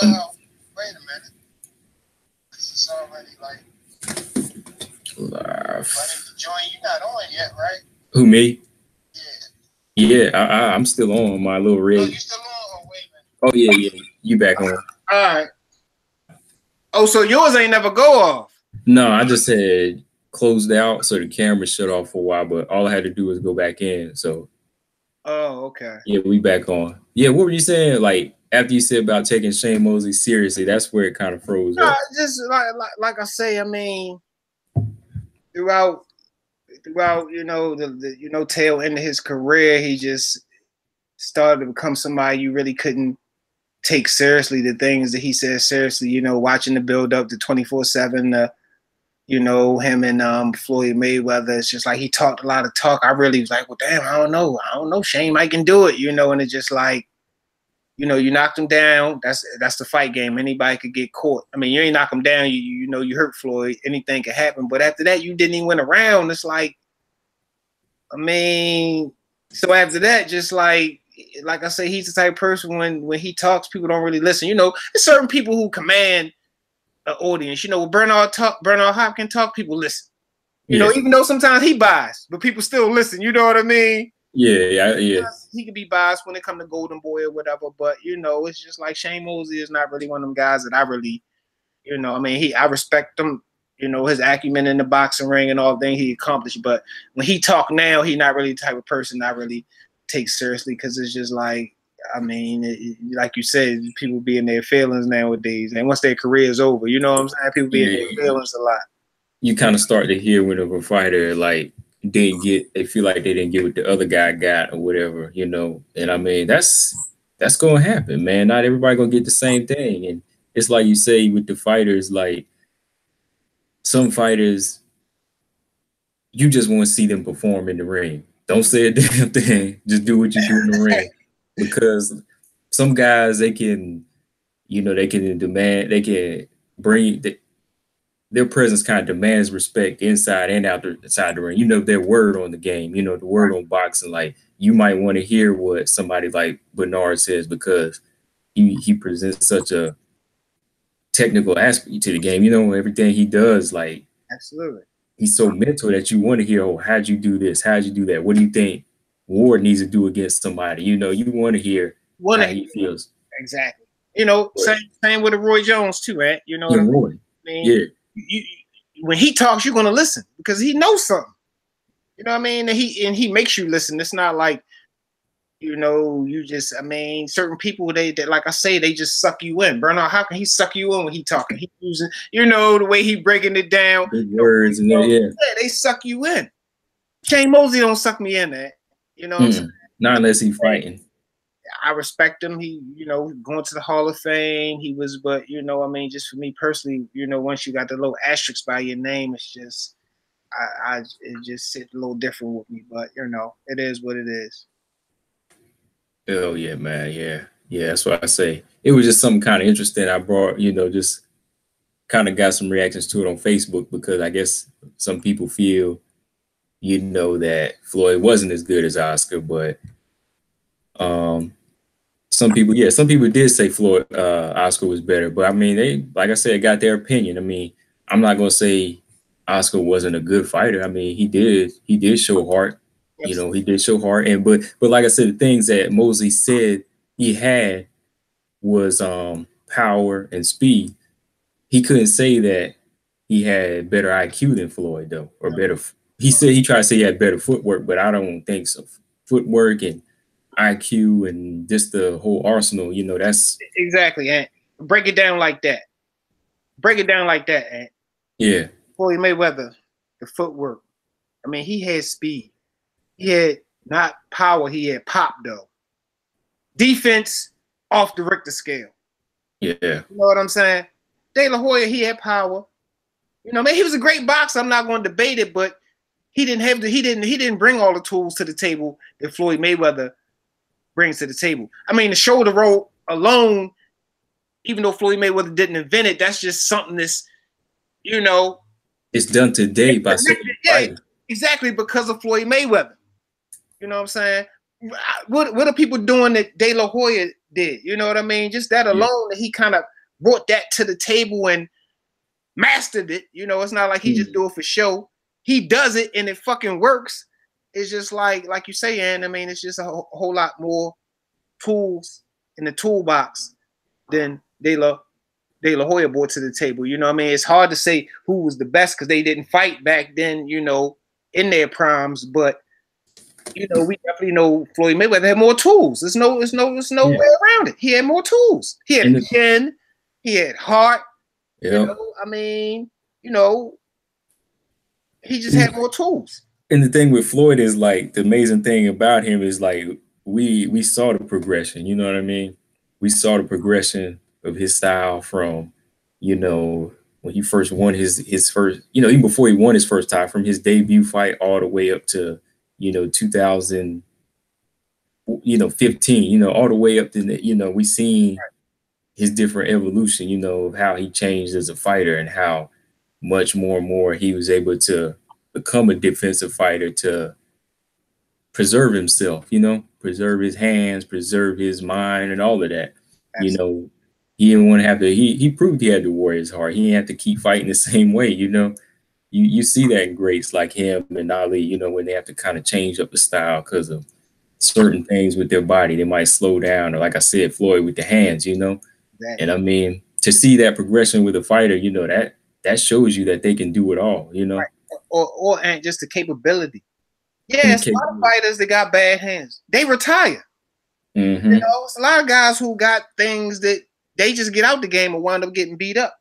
[SPEAKER 3] Well, wait a minute. This is already like
[SPEAKER 1] live.
[SPEAKER 3] Ready to join. You're not on yet, right?
[SPEAKER 1] Who, me?
[SPEAKER 3] Yeah.
[SPEAKER 1] Yeah, I'm still on my little rig.
[SPEAKER 3] Oh, you still on? Oh, wait a minute.
[SPEAKER 1] Oh yeah. You back on?
[SPEAKER 2] All right. Oh, so yours ain't never go off?
[SPEAKER 1] No, I just had closed out, so the camera shut off for a while. But all I had to do was go back in. So.
[SPEAKER 2] Oh, okay.
[SPEAKER 1] Yeah, we back on. Yeah, what were you saying? Like after you said about taking Shane Mosley seriously, that's where it kind of froze up.
[SPEAKER 2] Just like I say, I mean, throughout the tail end of his career, he just started to become somebody you really couldn't take seriously. The things that he said seriously, watching the build up to 24/7. Him and Floyd Mayweather. It's just like he talked a lot of talk. I really was like, well, damn, I don't know. Shane might can do it, and it's just like, you knocked him down. That's the fight game. Anybody could get caught. I mean, you ain't knock him down. You hurt Floyd. Anything could happen. But after that, you didn't even win a round. It's like, I mean, so after that, just like I say, he's the type of person when he talks, people don't really listen. There's certain people who command an audience. Bernard Hopkins talk, people listen. Even though sometimes he biased, but people still listen. You know what I mean?
[SPEAKER 1] Yeah.
[SPEAKER 2] He could be biased when it comes to Golden Boy or whatever, but it's just like Shane Mosley is not really one of them guys that I really, I respect him, his acumen in the boxing ring and all the things he accomplished. But when he talk now, he's not really the type of person I really take seriously, because it's just like, I mean, like you said, people be in their feelings nowadays, and once their career is over, you know what I'm saying? People be in their feelings a lot.
[SPEAKER 1] You kind of start to hear when a fighter they feel like they didn't get what the other guy got or whatever, And I mean, that's gonna happen, man. Not everybody gonna get the same thing, and it's like you say with the fighters, like some fighters, you just want to see them perform in the ring. Don't say a damn thing. Just do what you do in the ring, because some guys they can demand, they can bring their presence kind of demands respect inside and outside the ring. Their word on the game, the word on boxing. Like, you might want to hear what somebody like Bernard says, because he presents such a technical aspect to the game. Everything he does, like,
[SPEAKER 2] absolutely,
[SPEAKER 1] he's so mental that you want to hear, oh, how'd you do this? How'd you do that? What do you think Ward needs to do against somebody? You want to hear how he feels.
[SPEAKER 2] Exactly. You know, same with the Roy Jones too, man. You know what I mean?
[SPEAKER 1] Roy. Yeah.
[SPEAKER 2] When he talks, you're gonna listen because he knows something. You know what I mean? And he makes you listen. It's not like, you know, you just, I mean, certain people, they like I say, they just suck you in. Bernard, how can he suck you in when he talking? He using, you know, the way he breaking it down.
[SPEAKER 1] Big words and yeah,
[SPEAKER 2] they suck you in. Shane Mosley don't suck me in, that. You know what I'm saying?
[SPEAKER 1] Not unless he's fighting.
[SPEAKER 2] I respect him. He, you know, going to the Hall of Fame. He was, but you know, I mean, just for me personally, you know, once you got the little asterisk by your name, it's just, it just sits a little different with me. But you know, it is what it is.
[SPEAKER 1] Oh yeah, man, yeah. That's what I say. It was just something kind of interesting. I brought, you know, just kind of got some reactions to it on Facebook because I guess some people feel, you know, that Floyd wasn't as good as Oscar, but some people did say Floyd Oscar was better. But I mean, they, like I said, got their opinion. I mean, I'm not gonna say Oscar wasn't a good fighter. I mean, he did show heart. You know, he did show heart. And but like I said, the things that Mosley said he had was power and speed. He couldn't say that he had better IQ than Floyd, though, or better. He said he tried to say he had better footwork, but I don't think so. Footwork and IQ and just the whole arsenal, you know, that's
[SPEAKER 2] exactly. And break it down like that. Break it down like that, Ant.
[SPEAKER 1] Yeah.
[SPEAKER 2] Floyd Mayweather, the footwork. I mean, he had speed. He had not power. He had pop, though. Defense off the Richter scale.
[SPEAKER 1] Yeah.
[SPEAKER 2] You know what I'm saying? De La Hoya, he had power. You know, man, he was a great boxer. I'm not going to debate it, but he didn't bring all the tools to the table that Floyd Mayweather brings to the table. I mean, the shoulder roll alone, even though Floyd Mayweather didn't invent it, that's just something that's, you know,
[SPEAKER 1] it's done today by certain fighters.
[SPEAKER 2] Exactly, because of Floyd Mayweather. You know what I'm saying? What are people doing that De La Hoya did? You know what I mean? Just that alone, that he kind of brought that to the table and mastered it. You know, it's not like he just do it for show. He does it and it fucking works. It's just like you say, Ann, I mean, it's just a whole lot more tools in the toolbox than De La Hoya brought to the table. You know what I mean? It's hard to say who was the best because they didn't fight back then, you know, in their primes, but you know, we definitely know Floyd Mayweather had more tools. There's no way around it. He had more tools. He had chin, he had heart. You know, I mean, you know, he just had more tools.
[SPEAKER 1] And the thing with Floyd is like the amazing thing about him is like we saw the progression. You know what I mean? We saw the progression of his style from, you know, when he first won his first, you know, even before he won his first time, from his debut fight all the way up to, you know, 2000, you know, 15, you know, all the way up to the, you know, we seen his different evolution, you know, of how he changed as a fighter and how much more and more he was able to become a defensive fighter to preserve himself, you know, preserve his hands, preserve his mind and all of that. Absolutely. You know, he didn't want to have to, he proved he had to work his heart. He didn't have to keep fighting the same way, you know. You see that in greats like him and Ali, you know, when they have to kind of change up the style because of certain things with their body. They might slow down, or like I said, Floyd with the hands, you know. Exactly. And I mean, to see that progression with a fighter, you know, that shows you that they can do it all, you know.
[SPEAKER 2] Right. Or and just the capability. Yeah, it's a lot of fighters that got bad hands. They retire.
[SPEAKER 1] Mm-hmm.
[SPEAKER 2] You know, it's a lot of guys who got things that they just get out the game and wind up getting beat up.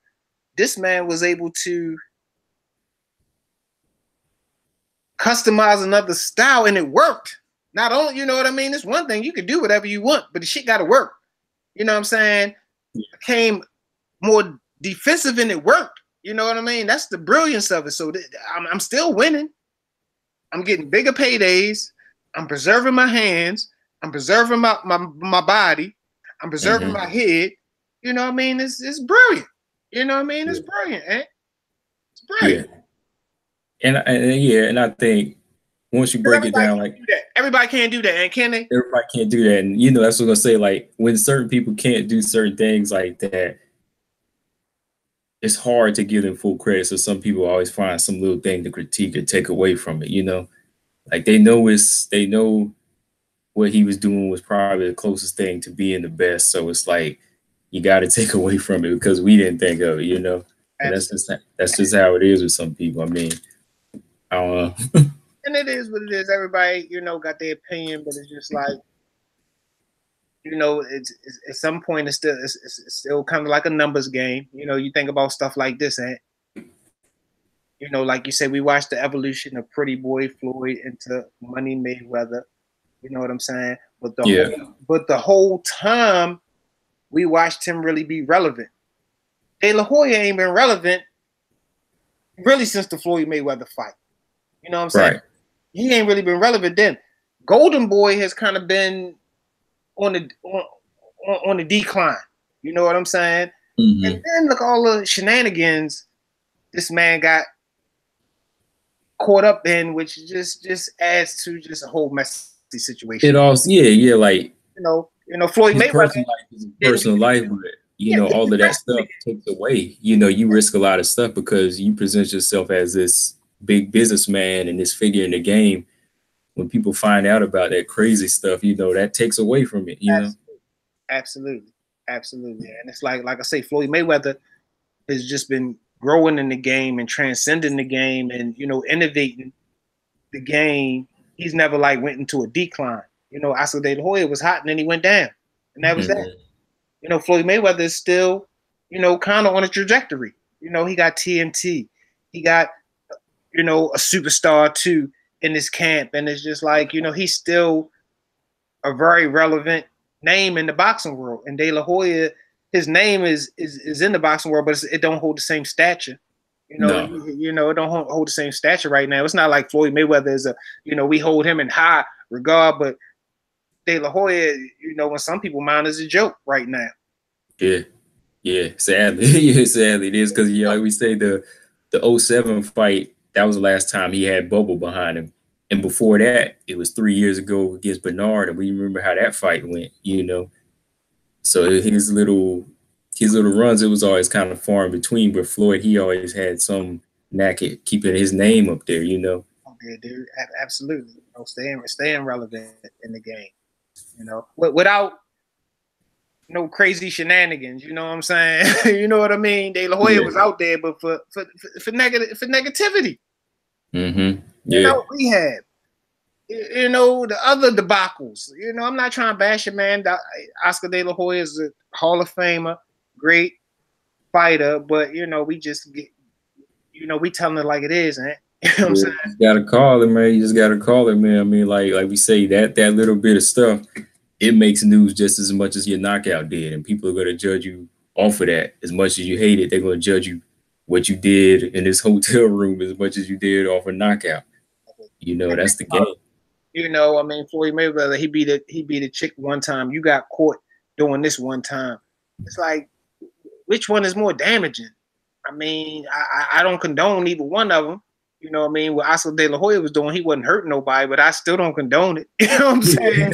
[SPEAKER 2] This man was able to customize another style and it worked. Not only, you know what I mean? It's one thing, you can do whatever you want, but the shit got to work. You know what I'm saying? It became more defensive and it worked. You know what I mean? That's the brilliance of it. So I'm still winning. I'm getting bigger paydays. I'm preserving my hands. I'm preserving my body. I'm preserving my head. You know what I mean? It's brilliant. You know what I mean? It's brilliant, eh? It's brilliant.
[SPEAKER 1] Yeah. And I think once you break it down, like
[SPEAKER 2] everybody can't do that, and can they?
[SPEAKER 1] Everybody can't do that, and you know that's what I'm gonna say. Like when certain people can't do certain things like that, it's hard to give them full credit. So some people always find some little thing to critique or take away from it. You know, like they know what he was doing was probably the closest thing to being the best. So it's like you got to take away from it because we didn't think of it, you know. And that's just how it is with some people. I mean, I don't know.
[SPEAKER 2] And it is what it is. Everybody, you know, got their opinion, but it's just like, you know, it's at some point it's still kind of like a numbers game. You know, you think about stuff like this, and you know, like you said, we watched the evolution of Pretty Boy Floyd into Money Mayweather. You know what I'm saying? But the whole time we watched him really be relevant. De La Hoya ain't been relevant really since the Floyd Mayweather fight. You know what I'm saying?
[SPEAKER 1] Right.
[SPEAKER 2] He ain't really been relevant then. Golden Boy has kind of been on the decline. You know what I'm saying?
[SPEAKER 1] Mm-hmm.
[SPEAKER 2] And then look all the shenanigans this man got caught up in, which just adds to just a whole messy situation.
[SPEAKER 1] It also, like
[SPEAKER 2] you know, Floyd Mayweather
[SPEAKER 1] personal life, but you know, all of that stuff takes away. You know, you risk a lot of stuff because you present yourself as this big businessman and this figure in the game. When people find out about that crazy stuff, you know, that takes away from it. You know,
[SPEAKER 2] absolutely. And it's like I say, Floyd Mayweather has just been growing in the game and transcending the game and, you know, innovating the game. He's never like went into a decline. You know, Oscar De La Hoya was hot and then he went down, and that was that. You know, Floyd Mayweather is still, you know, kind of on a trajectory. You know, he got TNT. He got, you know, a superstar too in his camp. And it's just like, you know, he's still a very relevant name in the boxing world. And De La Hoya, his name is in the boxing world, but it don't hold the same stature. You know, you know, it don't hold the same stature right now. It's not like Floyd Mayweather is you know, we hold him in high regard, but De La Hoya, you know, when some people mind is a joke right now.
[SPEAKER 1] Yeah, sadly. Sadly it is, because like we say, the 07 fight, that was the last time he had bubble behind him. And before that, it was 3 years ago against Bernard, and we remember how that fight went, you know. So his little runs, it was always kind of far in between, but Floyd, he always had some knack at keeping his name up there, you know.
[SPEAKER 2] Okay, dude, absolutely. You know, staying relevant in the game. You know, without no crazy shenanigans. You know what I'm saying? You know what I mean? De La Hoya was out there, but for negativity.
[SPEAKER 1] Mm-hmm.
[SPEAKER 2] You know, rehab. You know, the other debacles. You know, I'm not trying to bash it, man. Oscar De La Hoya is a Hall of Famer, great fighter, but you know, we just get, you know, we telling it like it is, man. You know what I'm saying?
[SPEAKER 1] You gotta call it, man. You just gotta call it, man. I mean, like we say, that little bit of stuff, it makes news just as much as your knockout did, and people are gonna judge you off of that. As much as you hate it, they're gonna judge you what you did in this hotel room as much as you did off a knockout. You know, that's the game.
[SPEAKER 2] You know, I mean, Floyd Mayweather, he beat a chick one time. You got caught doing this one time. It's like, which one is more damaging? I mean, I don't condone either one of them. You know what I mean? What Oscar De La Hoya was doing, he wasn't hurting nobody, but I still don't condone it. You know what I'm saying?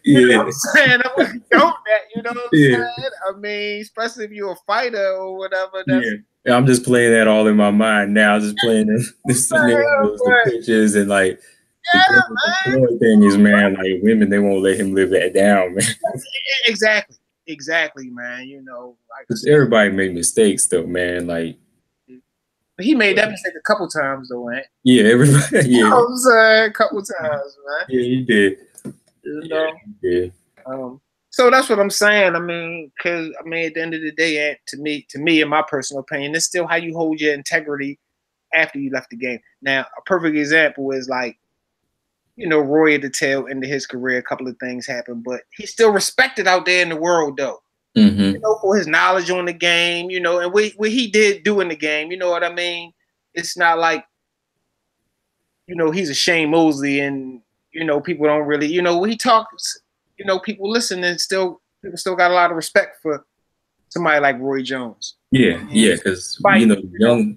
[SPEAKER 2] You know what I'm saying? I wouldn't condone that. You know what I'm saying? I mean, especially if you're a fighter or whatever.
[SPEAKER 1] Yeah, I'm just playing that all in my mind now. Just playing the scenarios, the pictures, and like the thing is, man, like women, they won't let him live that down, man.
[SPEAKER 2] Exactly, man. You know, like
[SPEAKER 1] everybody make mistakes, though, man. Like.
[SPEAKER 2] But he made that mistake a couple times, though, man.
[SPEAKER 1] Yeah, everybody. Yeah,
[SPEAKER 2] you know what I'm saying? A couple times, man.
[SPEAKER 1] Yeah, he did.
[SPEAKER 2] You know?
[SPEAKER 1] He did.
[SPEAKER 2] So that's what I'm saying. I mean, because I mean, at the end of the day, to me, in my personal opinion, it's still how you hold your integrity after you left the game. Now, a perfect example is like, you know, Roy at the tail end of his career, a couple of things happened, but he's still respected out there in the world, though.
[SPEAKER 1] Mm-hmm.
[SPEAKER 2] You know, for his knowledge on the game, you know, and what he did do in the game, you know what I mean? It's not like, you know, he's a Shane Mosley and, you know, people don't really, you know, when he talks, you know, people listen and people still got a lot of respect for somebody like Roy Jones.
[SPEAKER 1] Yeah, because, you know,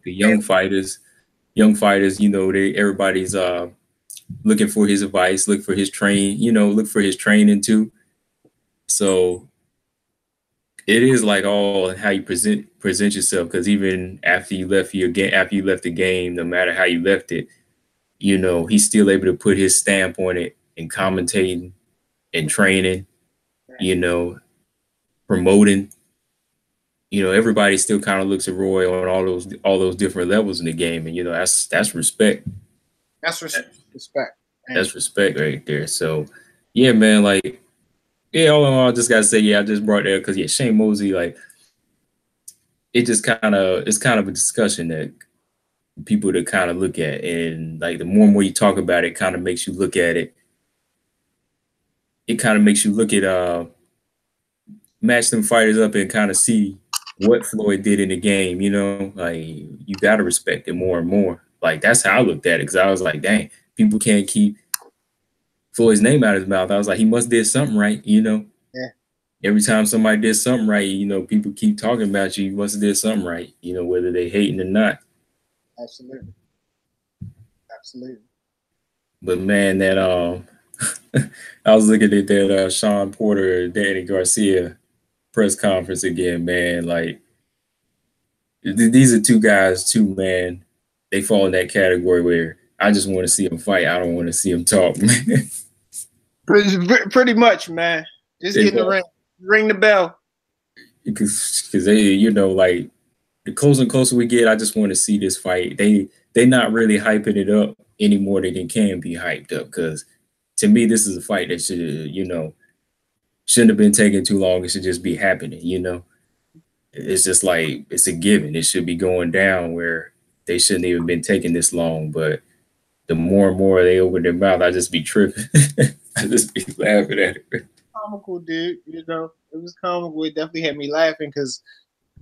[SPEAKER 1] the young fighters, you know, everybody's looking for his advice, look for his training too. So it is like all how you present yourself, because even after you left the game, no matter how you left it, you know, he's still able to put his stamp on it and commentating and training, you know, promoting. you know, everybody still kind of looks at Roy on all those different levels in the game, and you know, that's respect.
[SPEAKER 2] That's respect.
[SPEAKER 1] Man. That's respect right there. So, yeah, man, like, yeah, all in all, I just gotta say, yeah, I just brought that because Shane Mosley, like, it's kind of a discussion that people to kind of look at, and like the more and more you talk about it, kind of makes you look at it. It kind of makes you look at match them fighters up and kind of see what Floyd did in the game. You know, like you gotta respect it more and more. Like that's how I looked at it, because I was like, dang, people can't keep Floyd's name out of his mouth. I was like, he must did something right. You know,
[SPEAKER 2] yeah.
[SPEAKER 1] Every time somebody did something right, you know, people keep talking about you. You must have did something right. You know, whether they hating or not.
[SPEAKER 2] Absolutely.
[SPEAKER 1] But man, that I was looking at that Sean Porter, Danny Garcia press conference again, man. Like these are two guys too, man. They fall in that category where I just want to see them fight. I don't want to see them talk, man.
[SPEAKER 2] Pretty much, man. Just get in the ring, ring the bell.
[SPEAKER 1] Because they, you know, like the closer and closer we get, I just want to see this fight. They not really hyping it up any more than it can be hyped up. Because to me, this is a fight that should, you know, shouldn't have been taking too long. It should just be happening, you know. It's just like it's a given. It should be going down where they shouldn't even been taking this long. But the more and more they open their mouth, I just be tripping. I just be laughing at it.
[SPEAKER 2] Comical, dude. You know, it was comical. It definitely had me laughing because,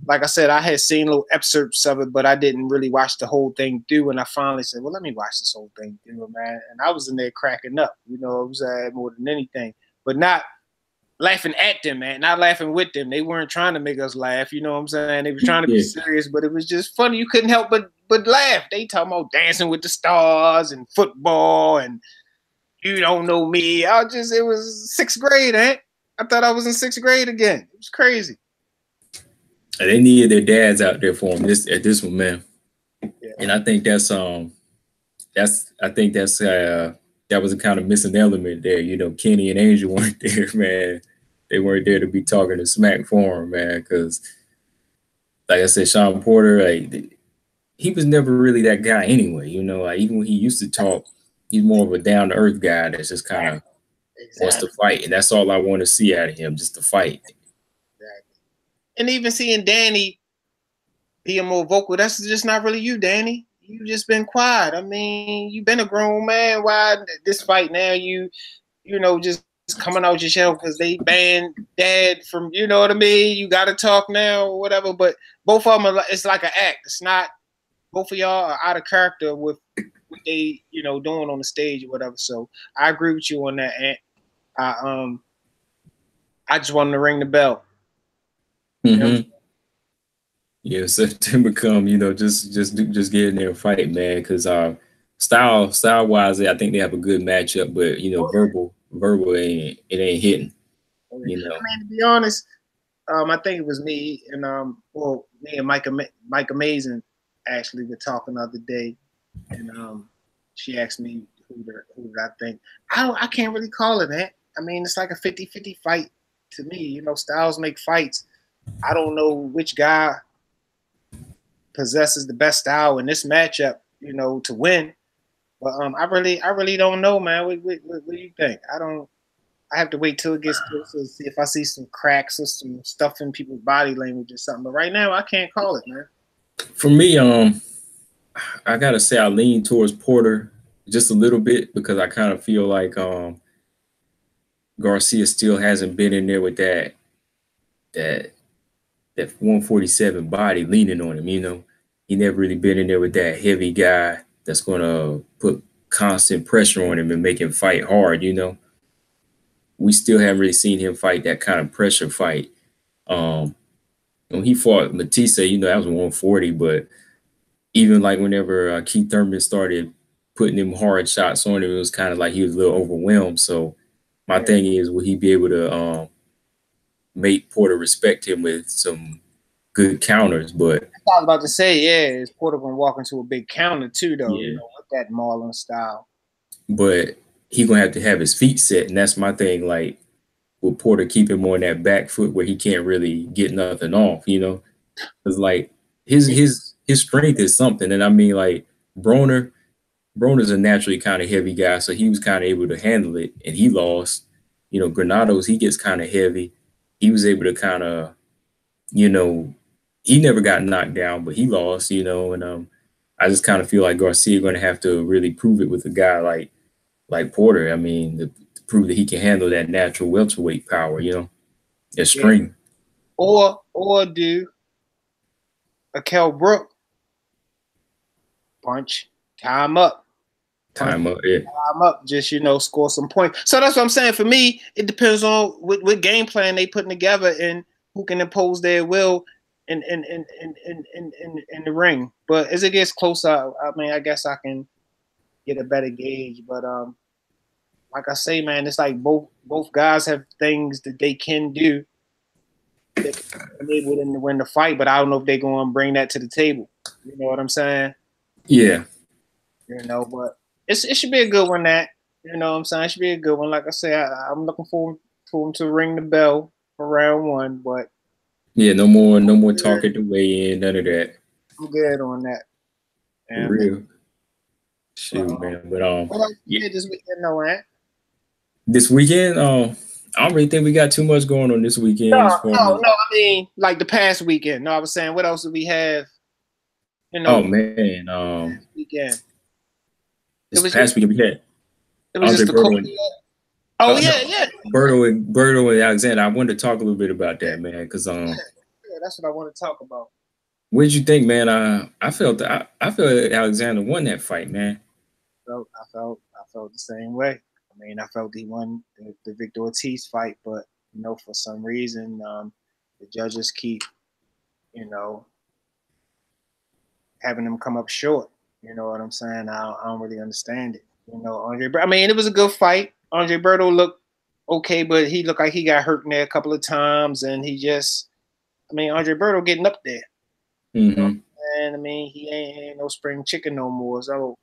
[SPEAKER 2] like I said, I had seen little excerpts of it, but I didn't really watch the whole thing through. And I finally said, well, let me watch this whole thing through, man. And I was in there cracking up. You know, it was more than anything, but not laughing at them, man, not laughing with them. They weren't trying to make us laugh. You know what I'm saying? They were trying to be serious, but it was just funny. You couldn't help but laugh. They talking about Dancing with the Stars and football and you don't know me. It was 6th grade, eh? I thought I was in 6th grade again. It was crazy.
[SPEAKER 1] They needed their dads out there for them at this one, man. Yeah. And I think that was a kind of missing element there. You know, Kenny and Angel weren't there, man. They weren't there to be talking to smack for him, man. Because, like I said, Sean Porter, like he was never really that guy anyway. You know, like even when he used to talk, he's more of a down to earth guy that's just kind of wants to fight, and that's all I want to see out of him, just to fight.
[SPEAKER 2] Exactly. And even seeing Danny being more vocal, that's just not really you, Danny. You just been quiet. I mean, you've been a grown man. Why this fight now? You know, just coming out your shell because they banned Dad from. You know what I mean? You got to talk now or whatever. But both of them, it's like an act. It's not. Both of y'all are out of character with what they, you know, doing on the stage or whatever. So I agree with you on that, and I just wanted to ring the bell.
[SPEAKER 1] Mm-hmm. You know? Yeah, September come, you know, just get in there and fight, man. Because style wise, I think they have a good matchup, but you know, verbal ain't hitting. You know, I
[SPEAKER 2] mean, to be honest, I think it was me and me and Mike Amazing actually were talking the other day, and she asked me who did I think. I can't really call it that. I mean, it's like a 50-50 fight to me. You know, styles make fights. I don't know which guy possesses the best style in this matchup, you know, to win. But I really don't know, man. What do you think? I have to wait till it gets closer to see if I see some cracks or some stuff in people's body language or something. But right now, I can't call it, man.
[SPEAKER 1] For me, I gotta say I lean towards Porter just a little bit because I kind of feel like Garcia still hasn't been in there with that 147 body leaning on him. You know, he never really been in there with that heavy guy that's gonna put constant pressure on him and make him fight hard. You know, we still haven't really seen him fight that kind of pressure fight. When he fought Matisse, you know, that was 140, but even like whenever Keith Thurman started putting him hard shots on him, it was kind of like he was a little overwhelmed. So my thing is, will he be able to make Porter respect him with some good counters? But
[SPEAKER 2] I was about to say, yeah, is Porter gonna walk into a big counter too, though?
[SPEAKER 1] Yeah.
[SPEAKER 2] You know, with that Marlon style.
[SPEAKER 1] But he gonna have to have his feet set, and that's my thing. Like, will Porter keep him on that back foot where he can't really get nothing off? You know, Because like his strength is something, and I mean like Broner's a naturally kind of heavy guy, so he was kind of able to handle it, and he lost. You know, Granados, he gets kind of heavy. He was able to kind of, you know, he never got knocked down, but he lost. You know, and I just kind of feel like Garcia going to have to really prove it with a guy like Porter. I mean, to prove that he can handle that natural welterweight power. You know, that strength.
[SPEAKER 2] Yeah. Or do a Kell Brook punch, time up.
[SPEAKER 1] Time up,
[SPEAKER 2] just, you know, score some points. So that's what I'm saying. For me, it depends on what game plan they putting together and who can impose their will in the ring. But as it gets closer, I mean, I guess I can get a better gauge. But like I say, man, it's like both guys have things that they can do that can enable them to win the fight. But I don't know if they're going to bring that to the table. You know what I'm saying?
[SPEAKER 1] Yeah.
[SPEAKER 2] You know, but it should be a good one. That, you know what I'm saying? It should be a good one. Like I say, I'm looking for him to ring the bell for round one. But
[SPEAKER 1] yeah, no more talking to weigh in, none of that.
[SPEAKER 2] I'm good on that.
[SPEAKER 1] For real. Shoot, man. But
[SPEAKER 2] what else you did this weekend, though, Ant?
[SPEAKER 1] This weekend, I don't really think we got too much going on this weekend.
[SPEAKER 2] No. I mean, like the past weekend. No, I was saying, what else did we have? You know,
[SPEAKER 1] oh man,
[SPEAKER 2] weekend.
[SPEAKER 1] This past weekend we had.
[SPEAKER 2] It was just the Cody. Oh yeah.
[SPEAKER 1] Berto and Alexander. I wanted to talk a little bit about that, man, because
[SPEAKER 2] yeah, that's what I want to talk about.
[SPEAKER 1] What did you think, man? I felt Alexander won that fight, man.
[SPEAKER 2] I felt the same way. I mean, I felt he won the Victor Ortiz fight, but you know, for some reason, the judges keep, you know, having him come up short. You know what I'm saying? I don't really understand it. You know, I mean, it was a good fight. Andre Berto looked okay, but he looked like he got hurt in there a couple of times, and Andre Berto getting up there.
[SPEAKER 1] Mm-hmm.
[SPEAKER 2] You know, and I mean, he ain't no spring chicken no more. So,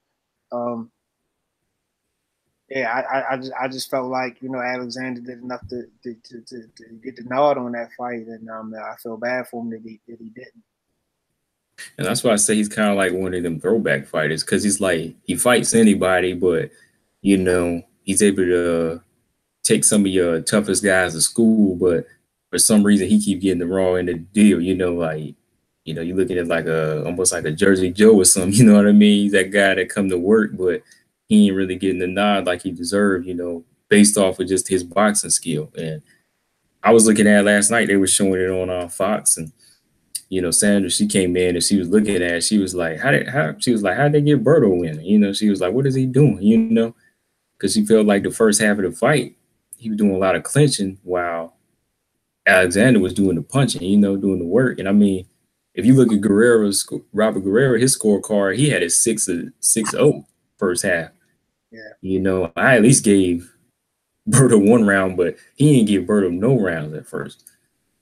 [SPEAKER 2] yeah, I just felt like, you know, Alexander did enough to get the nod on that fight, and I feel bad for him that he didn't.
[SPEAKER 1] And that's why I say he's kind of like one of them throwback fighters, because he's like, he fights anybody, but, you know, he's able to take some of your toughest guys to school, but for some reason he keep getting the raw end of the deal. You know, like, you know, you're looking at like almost like a Jersey Joe or something. You know what I mean? He's that guy that come to work, but he ain't really getting the nod like he deserved, you know, based off of just his boxing skill. And I was looking at last night, they were showing it on Fox, and you know, Sandra, she came in and she was looking at it. She was like, how'd they get Berto in? You know, she was like, what is he doing? You know, because she felt like the first half of the fight, he was doing a lot of clinching while Alexander was doing the punching, you know, doing the work. And I mean, if you look at Robert Guerrero, his scorecard, he had a 6-0 first half.
[SPEAKER 2] Yeah.
[SPEAKER 1] You know, I at least gave Berto one round, but he didn't give Berto no rounds at first.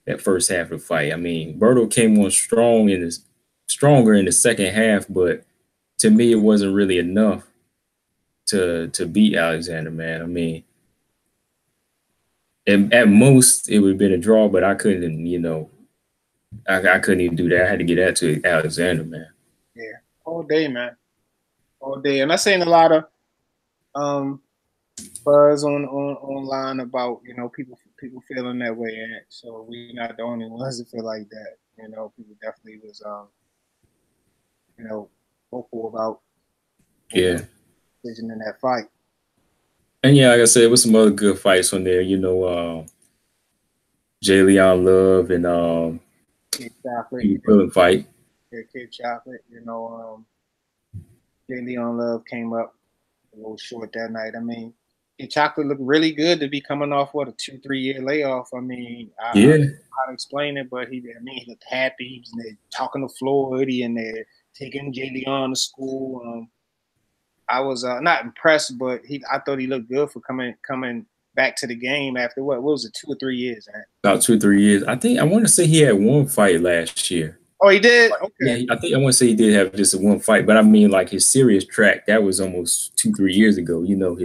[SPEAKER 1] That first half of the fight. I mean, Berto came on stronger in the second half, but to me, it wasn't really enough to beat Alexander, man. I mean, at most it would have been a draw, but I couldn't, you know, I couldn't even do that. I had to get that to Alexander, man.
[SPEAKER 2] Yeah, all day, man, all day. And I seen a lot of buzz online about, you know, people feeling that way, and so we're not the only ones that feel like that. You know, people definitely was you know, vocal about decision in that fight.
[SPEAKER 1] And yeah, like I said, it was some other good fights on there. You know, J. Leon Love and
[SPEAKER 2] Kid
[SPEAKER 1] Chocolate fight.
[SPEAKER 2] Yeah, Kid Chocolate. You know, J. Leon Love came up a little short that night. I mean, Kid Chocolate looked really good to be coming off a 2-3 year layoff. I mean, I don't know how to explain it, but he looked happy. He was there talking to Floyd, and they're taking J. Leon to school. I was not impressed, but I thought he looked good for coming back to the game after what was it, 2 or 3 years? Man?
[SPEAKER 1] About 2 or 3 years. I want to say he had one fight last year.
[SPEAKER 2] Oh, he did? Okay.
[SPEAKER 1] Yeah, I want to say he did have just one fight, but I mean, like his serious track, that was almost 2-3 years ago. You know,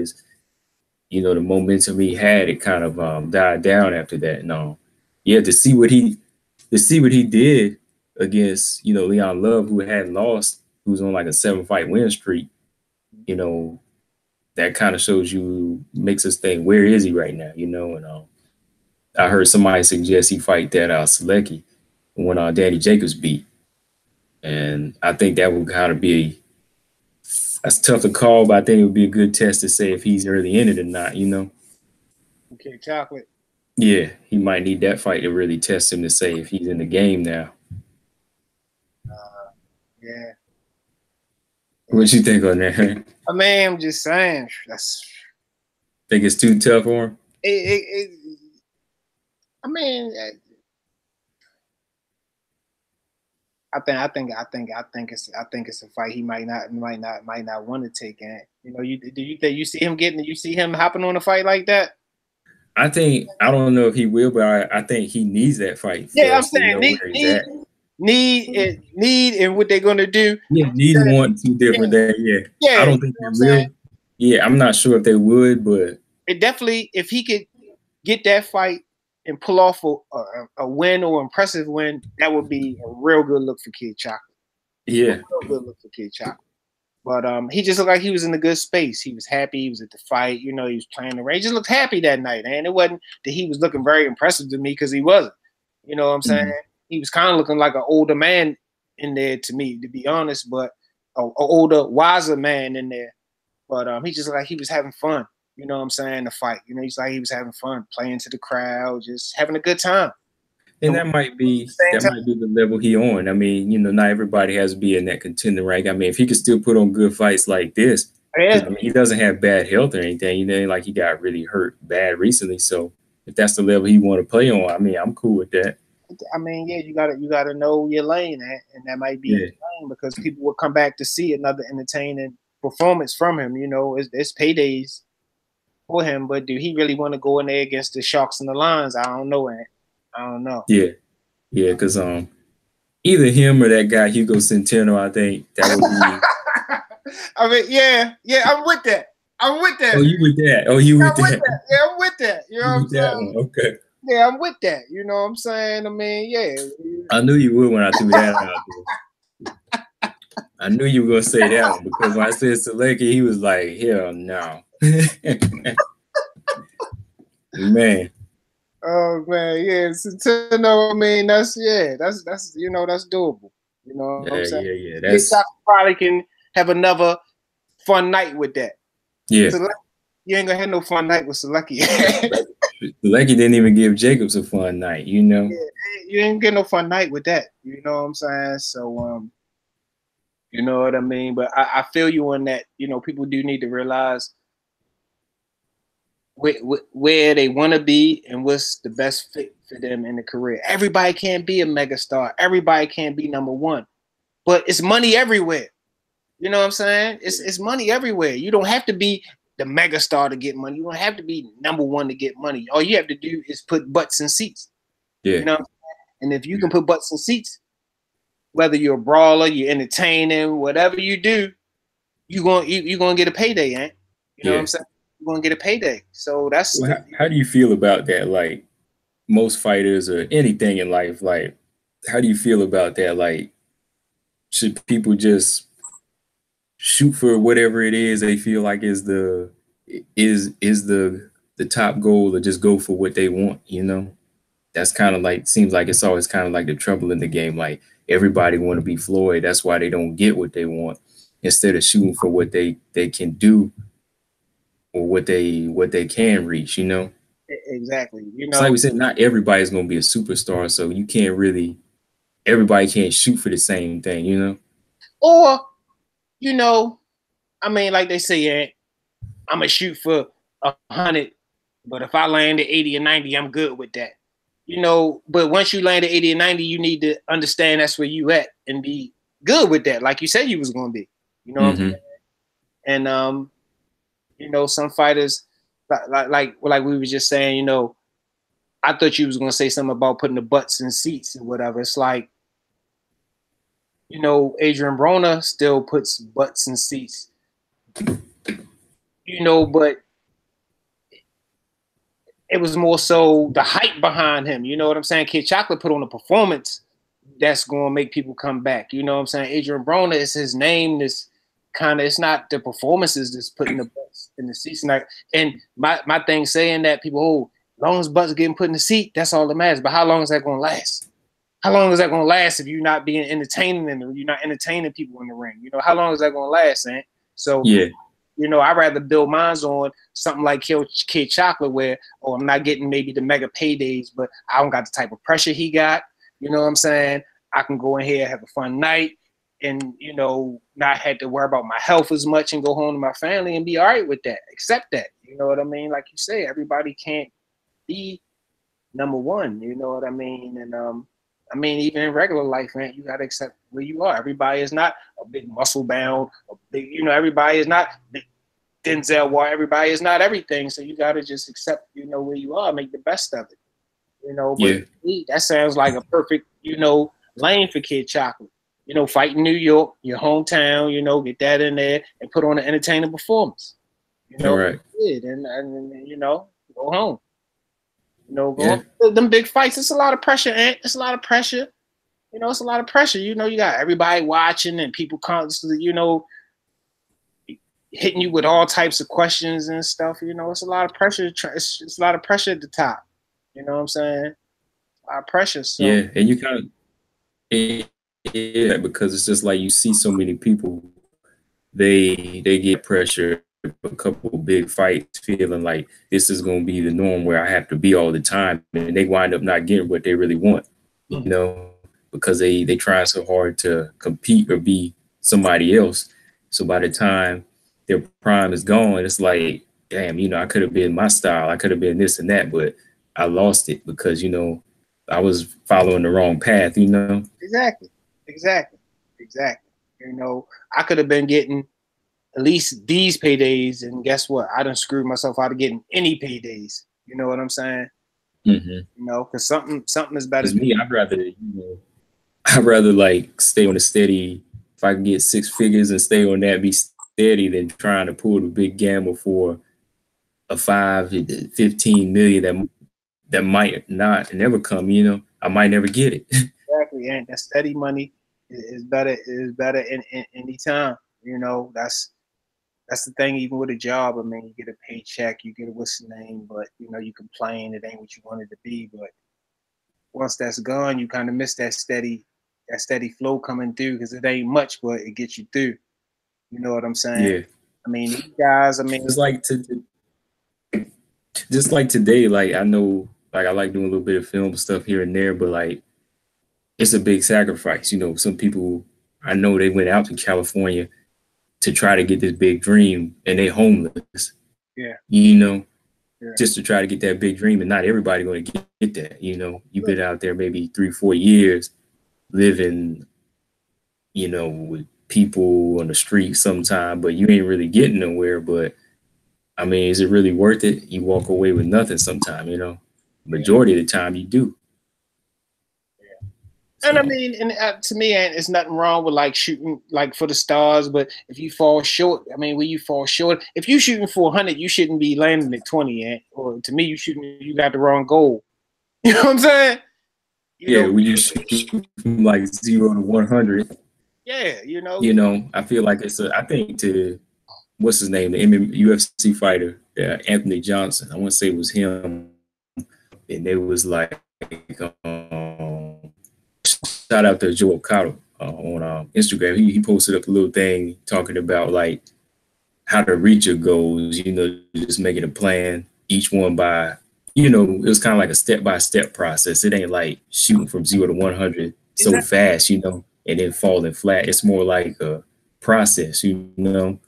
[SPEAKER 1] the momentum he had, it kind of died down after that. No, yeah, to see what he did against, you know, Leon Love, who hadn't lost, who's on like a 7-fight win streak, you know, that kind of shows you, makes us think, where is he right now, you know? And I heard somebody suggest he fight that Selecki when Danny Jacobs beat. And I think that would kind of be, that's tough to call, but I think it would be a good test to say if he's really in it or not, you know?
[SPEAKER 2] Okay, chocolate.
[SPEAKER 1] Yeah, he might need that fight to really test him to say if he's in the game now.
[SPEAKER 2] Yeah.
[SPEAKER 1] What you think on that?
[SPEAKER 2] I mean, I'm just saying.
[SPEAKER 1] Think it's too tough for him?
[SPEAKER 2] I mean, I think it's a fight he might not want to take in. You know, you see him hopping on a fight like that?
[SPEAKER 1] I don't know if he will, but I think he needs that fight.
[SPEAKER 2] Yeah, I'm saying need and what they're gonna do.
[SPEAKER 1] Yeah, need and want two different things. Yeah. I don't think they will. Yeah, I'm not sure if they would, but
[SPEAKER 2] it definitely, if he could get that fight and pull off a win or impressive win, that would be a real good look for Kid Chocolate.
[SPEAKER 1] Yeah,
[SPEAKER 2] a real good look for Kid Chocolate. But he just looked like he was in a good space. He was happy. He was at the fight. You know, he was playing the range. He just looked happy that night, and it wasn't that he was looking very impressive to me, because he wasn't. You know what I'm saying? He was kind of looking like an older man in there to me, to be honest, but an older, wiser man in there. But he just looked like he was having fun. You know what I'm saying? The fight. You know, he's like he was having fun, playing to the crowd, just having a good time.
[SPEAKER 1] And that might be the level he on. I mean, you know, not everybody has to be in that contender rank. I mean, if he could still put on good fights like this, I mean, he doesn't have bad health or anything. You know, like he got really hurt bad recently. So if that's the level he want to play on, I mean, I'm cool with that.
[SPEAKER 2] I mean, yeah, you gotta know your lane, and that might be your lane, because people will come back to see another entertaining performance from him. You know, it's paydays for him, but do he really want to go in there against the Sharks and the Lions? I don't know, Ant. I don't know.
[SPEAKER 1] Yeah, because either him or that guy Hugo Centeno, I think that would be.
[SPEAKER 2] I mean, yeah, I'm with that. Oh,
[SPEAKER 1] you with that? Oh, you with that?
[SPEAKER 2] Yeah, I'm with that. You know what I'm saying?
[SPEAKER 1] Okay.
[SPEAKER 2] Yeah, I'm with that. You know what I'm saying? I mean, yeah.
[SPEAKER 1] I knew you would when I threw that out there. I knew you were gonna say that one, because when I said Selecki, he was like, "Hell no." Man.
[SPEAKER 2] Oh man, yeah. Centeno, I mean, that's you know, that's doable. You know what I'm saying?
[SPEAKER 1] Yeah. That's
[SPEAKER 2] probably can have another fun night with that.
[SPEAKER 1] Yeah.
[SPEAKER 2] You ain't gonna have no fun night with Selecki.
[SPEAKER 1] Selecki didn't even give Jacobs a fun night, you know.
[SPEAKER 2] Yeah, you ain't get no fun night with that. You know what I'm saying? So you know what I mean? But I feel you on that. You know, people do need to realize where they want to be and what's the best fit for them in the career. Everybody can't be a megastar. Everybody can't be number one. But it's money everywhere. You know what I'm saying? It's money everywhere. You don't have to be the megastar to get money. You don't have to be number one to get money. All you have to do is put butts in seats.
[SPEAKER 1] Yeah.
[SPEAKER 2] You know what I'm saying? And if you can put butts in seats, whether you're a brawler, you're entertaining, whatever you do, you're gonna get a payday, ain't? You know what I'm saying? You're gonna get a payday. So that's
[SPEAKER 1] how do you feel about that? Like most fighters or anything in life, like how do you feel about that? Like, should people just shoot for whatever it is they feel like is the top goal, or just go for what they want, you know? That's kind of like, seems like it's always kind of like the trouble in the game. Like everybody want to be Floyd. That's why they don't get what they want, instead of shooting for what they can do or what they can reach, you know?
[SPEAKER 2] Exactly. You know,
[SPEAKER 1] it's like we said, not everybody's going to be a superstar. So you can't really, everybody can't shoot for the same thing, you know?
[SPEAKER 2] Or, you know, I mean, like they say, I'm going to shoot for 100, but if I land at 80 or 90, I'm good with that. You know, but once you land at 80 or 90, you need to understand that's where you at and be good with that, like you said you was going to be. You know what I'm saying? And, you know, some fighters, like we were just saying, you know, I thought you was going to say something about putting the butts in seats or whatever. It's like, you know, Adrian Broner still puts butts in seats. You know, but it was more so the hype behind him. You know what I'm saying? Kid Chocolate put on a performance that's going to make people come back. You know what I'm saying? Adrian Broner is his name. This kind of, it's not the performances that's putting the butts in the seats. And my thing saying that people, oh, as long as butts getting put in the seat, that's all that matters. But how long is that going to last? How long is that going to last if you're not being entertaining and you're not entertaining people in the ring? You know, how long is that going to last, man? So,
[SPEAKER 1] yeah,
[SPEAKER 2] you know, I'd rather build mines on something like Kid Chocolate where, oh, I'm not getting maybe the mega paydays, but I don't got the type of pressure he got. You know what I'm saying? I can go in here, have a fun night, and, you know, not have to worry about my health as much and go home to my family and be all right with that. Accept that. You know what I mean? Like you say, everybody can't be number one. You know what I mean? And I mean, even in regular life, man, you gotta accept where you are. Everybody is not a big muscle bound, a big, you know, everybody is not Denzel Ward. Everybody is not everything. So you gotta just accept, you know, where you are, make the best of it. You know, but that sounds like a perfect, you know, lane for Kid Chocolate. You know, fight in New York, your hometown, you know, get that in there and put on an entertaining performance. You know,
[SPEAKER 1] right.
[SPEAKER 2] And you know, go home. You know, them big fights, it's a lot of pressure, Ant. It's a lot of pressure. You know, it's a lot of pressure. You know, you got everybody watching and people constantly, you know, hitting you with all types of questions and stuff. You know, it's a lot of pressure. It's a lot of pressure at the top. You know what I'm saying? A lot of pressure. So.
[SPEAKER 1] Yeah, and you kind of because it's just like you see so many people, they get pressure. A couple of big fights, feeling like this is going to be the norm where I have to be all the time, and they wind up not getting what they really want, you know, because they try so hard to compete or be somebody else. So by the time their prime is gone, it's like, damn, you know, I could have been my style, I could have been this and that, but I lost it because, you know, I was following the wrong path, you know.
[SPEAKER 2] Exactly. You know, I could have been getting at least these paydays, and guess what? I done screwed myself out of getting any paydays. You know what I'm saying?
[SPEAKER 1] Mm-hmm.
[SPEAKER 2] You know, because something is better.
[SPEAKER 1] Me, I'd rather like stay on a steady. If I can get 6 figures and stay on that, be steady, than trying to pull the big gamble for a 5 to 15 million that might not never come. You know, I might never get it.
[SPEAKER 2] Exactly, and that steady money is better. In any time. You know, that's the thing. Even with a job, I mean, you get a paycheck, you get a what's the name, but you know, you complain it ain't what you wanted to be. But once that's gone, you kind of miss that steady flow coming through, because it ain't much, but it gets you through. You know what I'm saying?
[SPEAKER 1] Yeah.
[SPEAKER 2] I mean, these guys. I mean,
[SPEAKER 1] it's like just like today. Like I know, like I like doing a little bit of film stuff here and there, but like it's a big sacrifice. You know, some people I know they went out to California to try to get this big dream, and they homeless.
[SPEAKER 2] Yeah.
[SPEAKER 1] You know, just to try to get that big dream, and not everybody going to get that. You know, you've been out there maybe 3-4 years living, you know, with people on the street sometime, but you ain't really getting nowhere. But I mean, is it really worth it? You walk away with nothing sometime, you know. Majority of the time you do.
[SPEAKER 2] And I mean, and to me, it's nothing wrong with like shooting like for the stars. But if you fall short, I mean, when you fall short, if you shooting for 100, you shouldn't be landing at 20. Or to me, you got the wrong goal. You know what I'm saying?
[SPEAKER 1] When you shoot from like 0 to 100.
[SPEAKER 2] Yeah, you
[SPEAKER 1] know, I feel like I think to what's his name, the UFC fighter, Anthony Johnson. I want to say it was him, and it was like. Shout out to Joe Ocado on Instagram. He posted up a little thing talking about like how to reach your goals, you know, just making a plan, each one by, you know, it was kind of like a step-by-step process. It ain't like shooting from 0 to 100 so fast, you know, and then falling flat. It's more like a process, you know.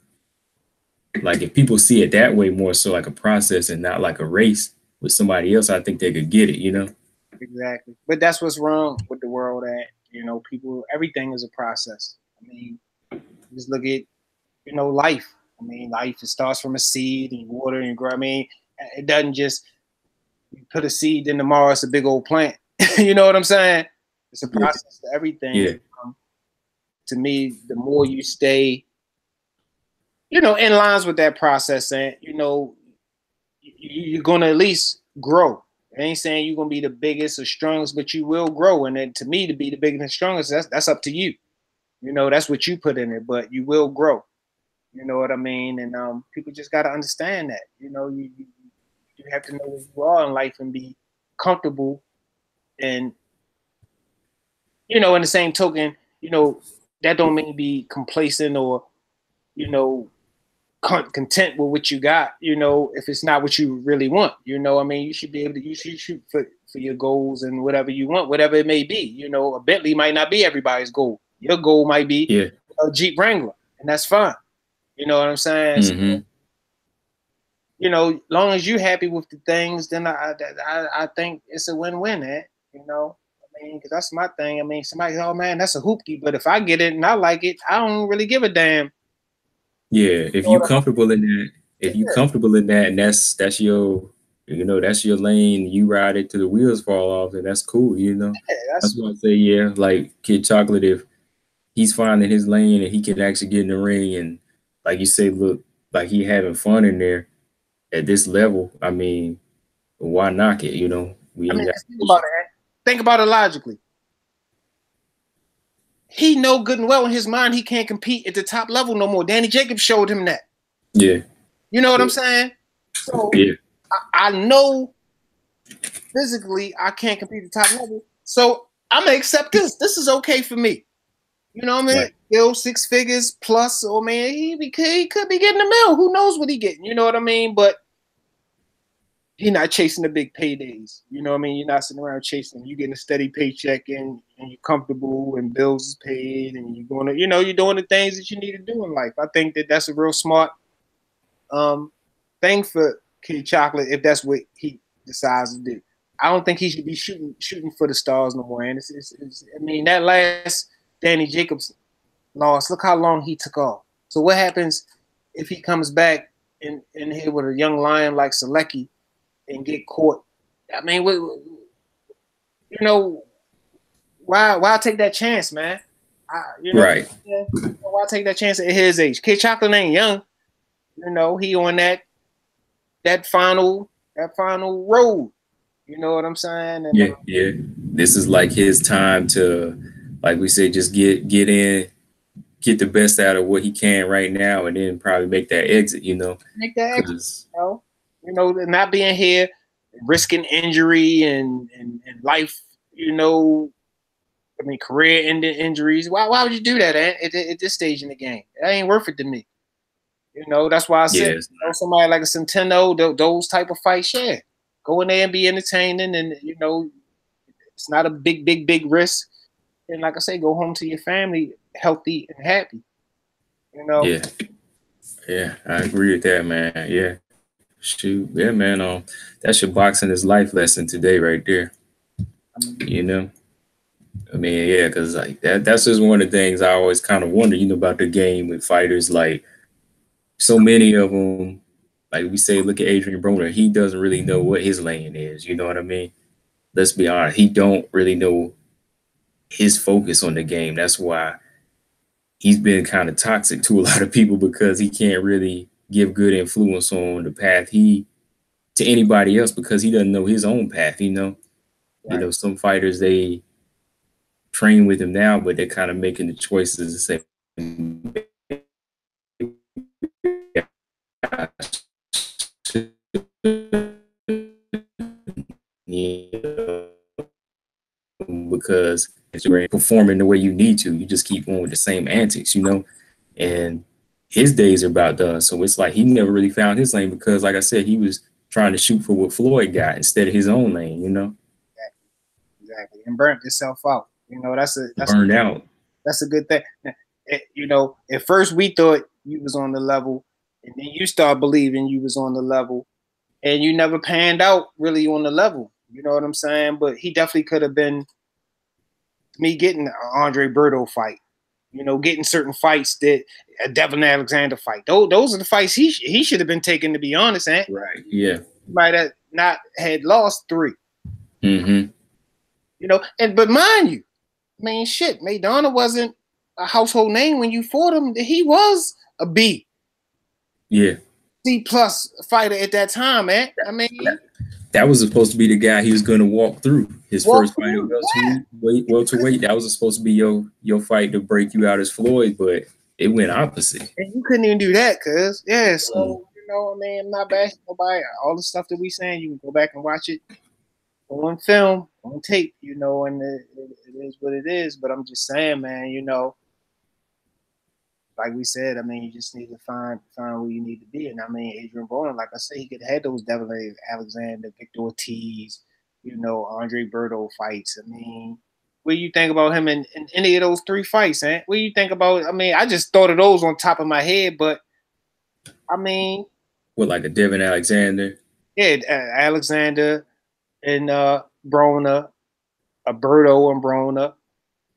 [SPEAKER 1] Like if people see it that way, more so like a process and not like a race with somebody else, I think they could get it, you know.
[SPEAKER 2] Exactly. But that's what's wrong with the world at, you know, people, everything is a process. I mean, just look at, you know, life. I mean, life, it starts from a seed and water and grow. I mean, it doesn't just, you put a seed in tomorrow, it's a big old plant. You know what I'm saying? It's a process to everything.
[SPEAKER 1] Yeah.
[SPEAKER 2] To me, the more you stay, you know, in lines with that process, and, you know, you're going to at least grow. It ain't saying you're gonna be the biggest or strongest, but you will grow. And then to me, to be the biggest and strongest, that's up to you. You know, that's what you put in it, but you will grow. You know what I mean? And people just gotta understand that. You know, you have to know where you are in life and be comfortable. And you know, in the same token, you know, that don't mean be complacent or, you know, content with what you got, you know, if it's not what you really want. You know, I mean, you should be able to, you should shoot for your goals and whatever you want, whatever it may be. You know, a Bentley might not be everybody's goal. Your goal might be a Jeep Wrangler, and that's fine. You know what I'm saying?
[SPEAKER 1] Mm-hmm.
[SPEAKER 2] So, you know, long as you're happy with the things, then I think it's a win-win, man. You know, I mean, because that's my thing. I mean, somebody, oh man, that's a hoopty, but if I get it and I like it, I don't really give a damn.
[SPEAKER 1] Yeah, if you comfortable in that, and that's your, you know, that's your lane, you ride it till the wheels fall off, and that's cool, you know.
[SPEAKER 2] Yeah,
[SPEAKER 1] that's why I say, yeah, like Kid Chocolate, if he's finding his lane and he can actually get in the ring and, like you say, look like he having fun in there at this level, I mean, why knock it, you know?
[SPEAKER 2] Think about it logically. He know good and well in his mind he can't compete at the top level no more. Danny Jacobs showed him that.
[SPEAKER 1] Yeah.
[SPEAKER 2] You know what I'm saying? So I know physically I can't compete at the top level. So I'm gonna accept this. This is okay for me. You know what I mean? Right. 6 figures plus, or man, he could be getting a mill. Who knows what he getting? You know what I mean? But he's not chasing the big paydays. You know what I mean? You're not sitting around chasing. You're getting a steady paycheck and you're comfortable and bills is paid and you're going to, you know, you're doing the things that you need to do in life. I think that that's a real smart thing for Kid Chocolate if that's what he decides to do. I don't think he should be shooting for the stars no more. And I mean, that last Danny Jacobs loss, look how long he took off. So what happens if he comes back in here with a young lion like Selecki and get caught? I mean, you know, why take that chance, man? You know,
[SPEAKER 1] right.
[SPEAKER 2] Why take that chance at his age? Kid Chocolate ain't young. You know, he on that final road. You know what I'm saying? And,
[SPEAKER 1] yeah. This is like his time to, like we said, just get in, get the best out of what he can right now, and then probably make that exit. You know,
[SPEAKER 2] you know, not being here, risking injury and life. You know, I mean, career-ending injuries. Why would you do that at this stage in the game? That ain't worth it to me. You know, that's why I said, you know, somebody like a Centeno, those type of fights, go in there and be entertaining, and you know, it's not a big risk. And like I say, go home to your family healthy and happy. You know.
[SPEAKER 1] Yeah, I agree with that, man. Yeah, shoot, yeah, man. That's your boxing is life lesson today, right there. You know, I mean, yeah, because like that's just one of the things I always kind of wonder, you know, about the game with fighters. Like, so many of them, like we say, look at Adrian Broner. He doesn't really know what his lane is. You know what I mean? Let's be honest. He don't really know his focus on the game. That's why he's been kind of toxic to a lot of people, because he can't really give good influence on the path to anybody else, because he doesn't know his own path. You know, You know, some fighters, they train with him now, but they're kind of making the choices to say, because you're performing the way you need to. You just keep going with the same antics, you know, and his days are about done. So it's like he never really found his lane, because, like I said, he was trying to shoot for what Floyd got instead of his own lane, you know.
[SPEAKER 2] Exactly. And burnt yourself out. You know, that's
[SPEAKER 1] burned out.
[SPEAKER 2] That's a good thing. You know, at first we thought you was on the level, and then you start believing you was on the level, and you never panned out really on the level. You know what I'm saying? But he definitely could have been me getting an Andre Berto fight. You know, getting certain fights that a Devin Alexander fight. Those are the fights he should have been taking, to be honest, eh?
[SPEAKER 1] Right. Yeah.
[SPEAKER 2] He might have not had lost 3.
[SPEAKER 1] Mm-hmm.
[SPEAKER 2] You know, but mind you, I mean, shit, Maidana wasn't a household name when you fought him. He was a B.
[SPEAKER 1] Yeah.
[SPEAKER 2] C+ fighter at that time, man. I mean,
[SPEAKER 1] that was supposed to be the guy he was going to walk through his first fight of welterweight. That was supposed to be your fight to break you out as Floyd, but it went opposite.
[SPEAKER 2] And you couldn't even do that, cuz so you know, I mean, I'm not bashing nobody. All the stuff that we saying, you can go back and watch it on film, on tape, you know, and it is what it is. But I'm just saying, man, you know, like we said, I mean, you just need to find where you need to be. And I mean, Adrian Broner, like I said, he could have had those Devil Alexander, Victor Ortiz, you know, Andre Berto fights. I mean, what do you think about him in any of those 3 fights, man? What do you think about? I mean, I just thought of those on top of my head, but I mean,
[SPEAKER 1] what, like a Devin Alexander?
[SPEAKER 2] Yeah, Alexander and Broner, Berto and Broner,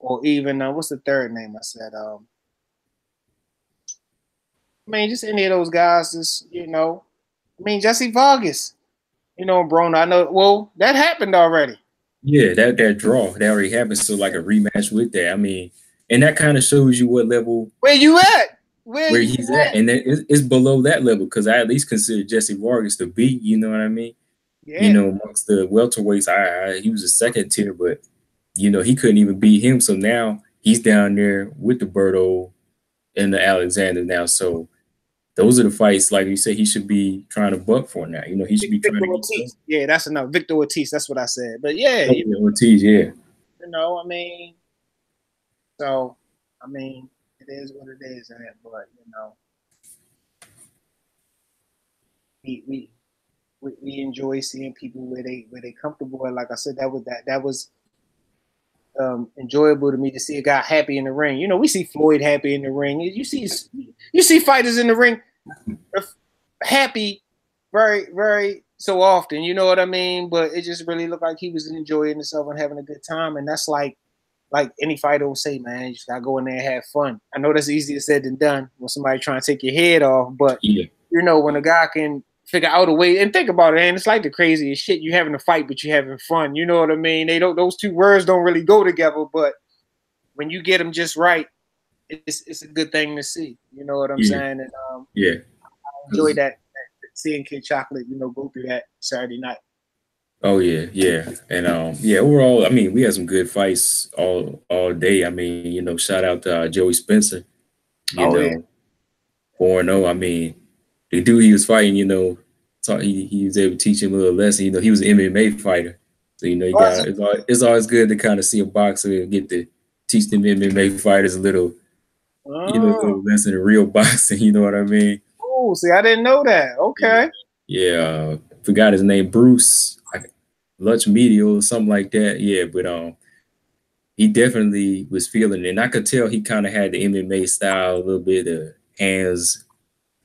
[SPEAKER 2] or even what's the third name? I said, I mean, just any of those guys. Just, you know, I mean, Jesse Vargas, you know, Broner. I know. Well, that happened already.
[SPEAKER 1] Yeah, that draw that already happened. So like a rematch with that. I mean, and that kind of shows you what level
[SPEAKER 2] where you at,
[SPEAKER 1] where he's at, and it's below that level because I at least consider Jesse Vargas to be. You know what I mean? Yeah. You know, amongst the welterweights, he was a second tier, but you know he couldn't even beat him. So now he's down there with the Berto and the Alexander now. So those are the fights, like you said, he should be trying to buck for now. You know, he should be trying to
[SPEAKER 2] Ortiz. Yeah, that's enough. Victor Ortiz, that's what I said. But yeah,
[SPEAKER 1] Ortiz, yeah.
[SPEAKER 2] You know, I mean, so I mean, it is what it is, man. But you know, we enjoy seeing people where they comfortable. And like I said, that was enjoyable to me to see a guy happy in the ring. You know, we see Floyd happy in the ring. You see fighters in the ring happy very, very so often, you know what I mean? But it just really looked like he was enjoying himself and having a good time. And that's like any fighter will say, man, you just gotta go in there and have fun. I know that's easier said than done when somebody trying to take your head off, but you know, when a guy can figure out a way, and think about it, and it's like the craziest shit. You having a fight, but you having fun. You know what I mean? Those 2 words don't really go together, but when you get them just right, it's a good thing to see. You know what I'm saying? And I enjoy that seeing Kid Chocolate, you know, go through that Saturday night.
[SPEAKER 1] Oh yeah. And overall, I mean, we had some good fights all day. I mean, you know, shout out to Joey Spencer. You know, 4-0. I mean, the dude he was fighting, you know, he was able to teach him a little lesson. You know, he was an MMA fighter, so you know, it's always good to kind of see a boxer and get to teach them MMA fighters a little, you know, a little lesson of real boxing. You know what I mean?
[SPEAKER 2] Oh, see, I didn't know that. Okay.
[SPEAKER 1] Yeah, forgot his name, Bruce Lutch Medial or something like that. Yeah, but he definitely was feeling it, and I could tell he kind of had the MMA style a little bit, of hands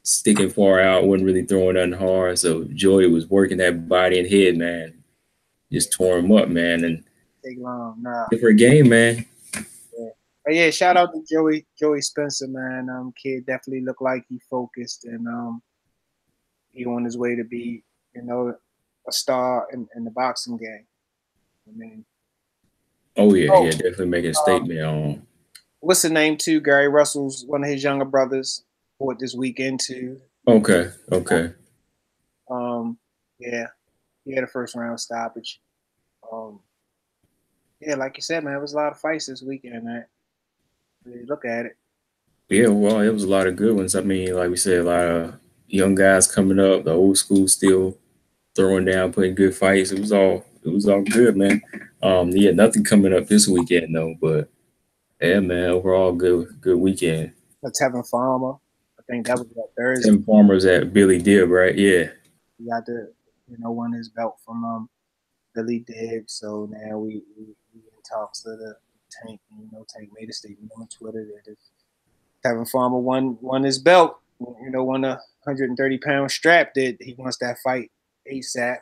[SPEAKER 1] sticking far out, wasn't really throwing nothing hard. So Joey was working that body and head, man. Just tore him up, man. And
[SPEAKER 2] take long, nah.
[SPEAKER 1] Different game, man.
[SPEAKER 2] Yeah. But yeah, shout out to Joey Spencer, man. Kid definitely looked like he focused and he on his way to be, you know, a star in the boxing game. I mean,
[SPEAKER 1] yeah, definitely making a statement on.
[SPEAKER 2] What's the name too? Gary Russell's one of his younger brothers fought this weekend too.
[SPEAKER 1] Okay.
[SPEAKER 2] Yeah, he had a first round stoppage. Yeah, like you said, man, it was a lot of fights this weekend, man. Really look at it.
[SPEAKER 1] Yeah, well, it was a lot of good ones. I mean, like we said, a lot of young guys coming up, the old school still throwing down, putting good fights. It was all good, man. Yeah, nothing coming up this weekend though, but yeah, man, overall good weekend.
[SPEAKER 2] Tevin Farmer, I think that was Thursday.
[SPEAKER 1] Tevin Farmer's at Billy Dibb, right? Yeah.
[SPEAKER 2] He got to, you know, won his belt from Billy Dibb. So now we in talks to the Tank. You know, Tank made a statement on Twitter that if Tevin Farmer won his belt, you know, won a 130-pound strap, that he wants that fight ASAP.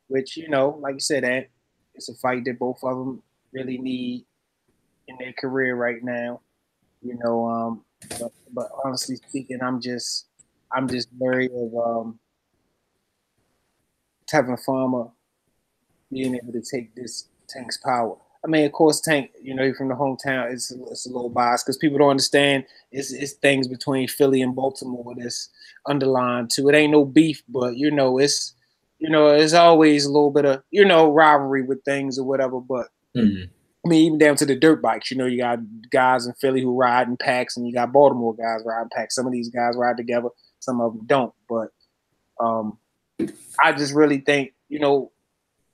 [SPEAKER 2] Which, you know, like you said, it's a fight that both of them really need in their career right now. You know, but honestly speaking, I'm just worried of Tevin Farmer being able to take this Tank's power. I mean, of course, Tank, you know, from the hometown, it's a little biased because people don't understand it's things between Philly and Baltimore that's underlined too. It ain't no beef, but you know, it's You know, there's always a little bit of, you know, rivalry with things or whatever. But I mean, even down to the dirt bikes, you know, you got guys in Philly who ride in packs, and you got Baltimore guys riding packs. Some of these guys ride together, some of them don't. But I just really think, you know,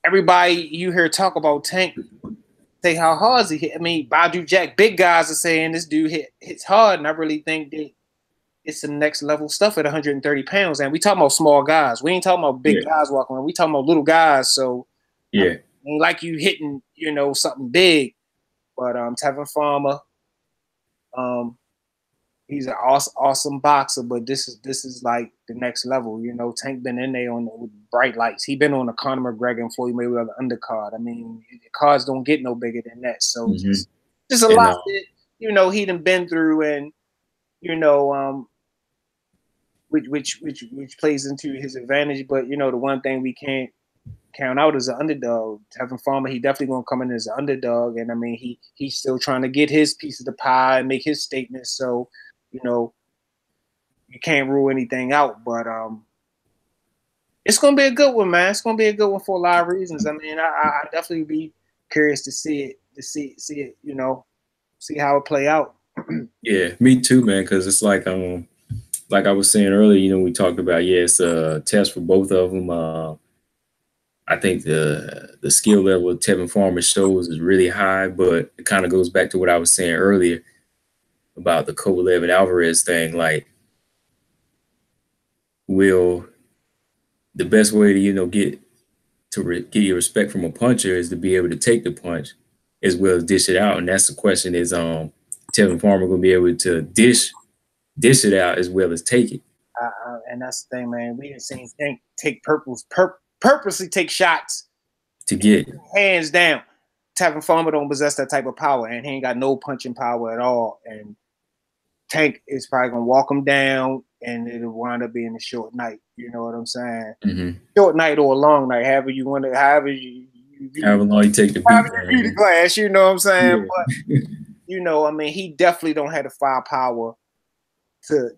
[SPEAKER 2] everybody you hear talk about Tank, say how hard he hit. I mean, Badu Jack, big guys are saying this dude hits hard, and I really think that it's the next level stuff at 130 pounds. And we talking about small guys. We ain't talking about big guys walking around. We talking about little guys. So
[SPEAKER 1] yeah,
[SPEAKER 2] ain't like you hitting, you know, something big. But Tevin Farmer, he's an awesome boxer, but this is like the next level. You know, Tank been in there with bright lights. He been on the Conor McGregor and Floyd Mayweather undercard. I mean, the cards don't get no bigger than that. So just a lot that, you know, he done been through, and you know, which plays into his advantage. But you know, the one thing we can't count out as an underdog. Tevin Farmer, he definitely gonna come in as an underdog, and I mean, he's still trying to get his piece of the pie and make his statement. So, you know, you can't rule anything out. But it's gonna be a good one, man. It's gonna be a good one for a lot of reasons. I mean, I definitely be curious to see it. You know, see how it play out.
[SPEAKER 1] Yeah, me too, man. Because it's like I was saying earlier, you know, we talked about it's a test for both of them. I think the skill level of Tevin Farmer shows is really high, but it kind of goes back to what I was saying earlier about the Kovalev and Alvarez thing. Like, the best way to, you know, get your respect from a puncher is to be able to take the punch as well as dish it out. And that's the question: is Tevin Farmer gonna be able to dish it out as well as take it?
[SPEAKER 2] And that's the thing, man. We didn't see Tank take purposely take shots
[SPEAKER 1] to get
[SPEAKER 2] hands down. Tevin Farmer don't possess that type of power, and he ain't got no punching power at all. And Tank is probably gonna walk him down, and it'll wind up being a short night. You know what I'm saying? Short night or a long night, however you want to, however
[SPEAKER 1] long you take the beat,
[SPEAKER 2] the glass. You know what I'm saying? Yeah. But you know, I mean, he definitely don't have the firepower to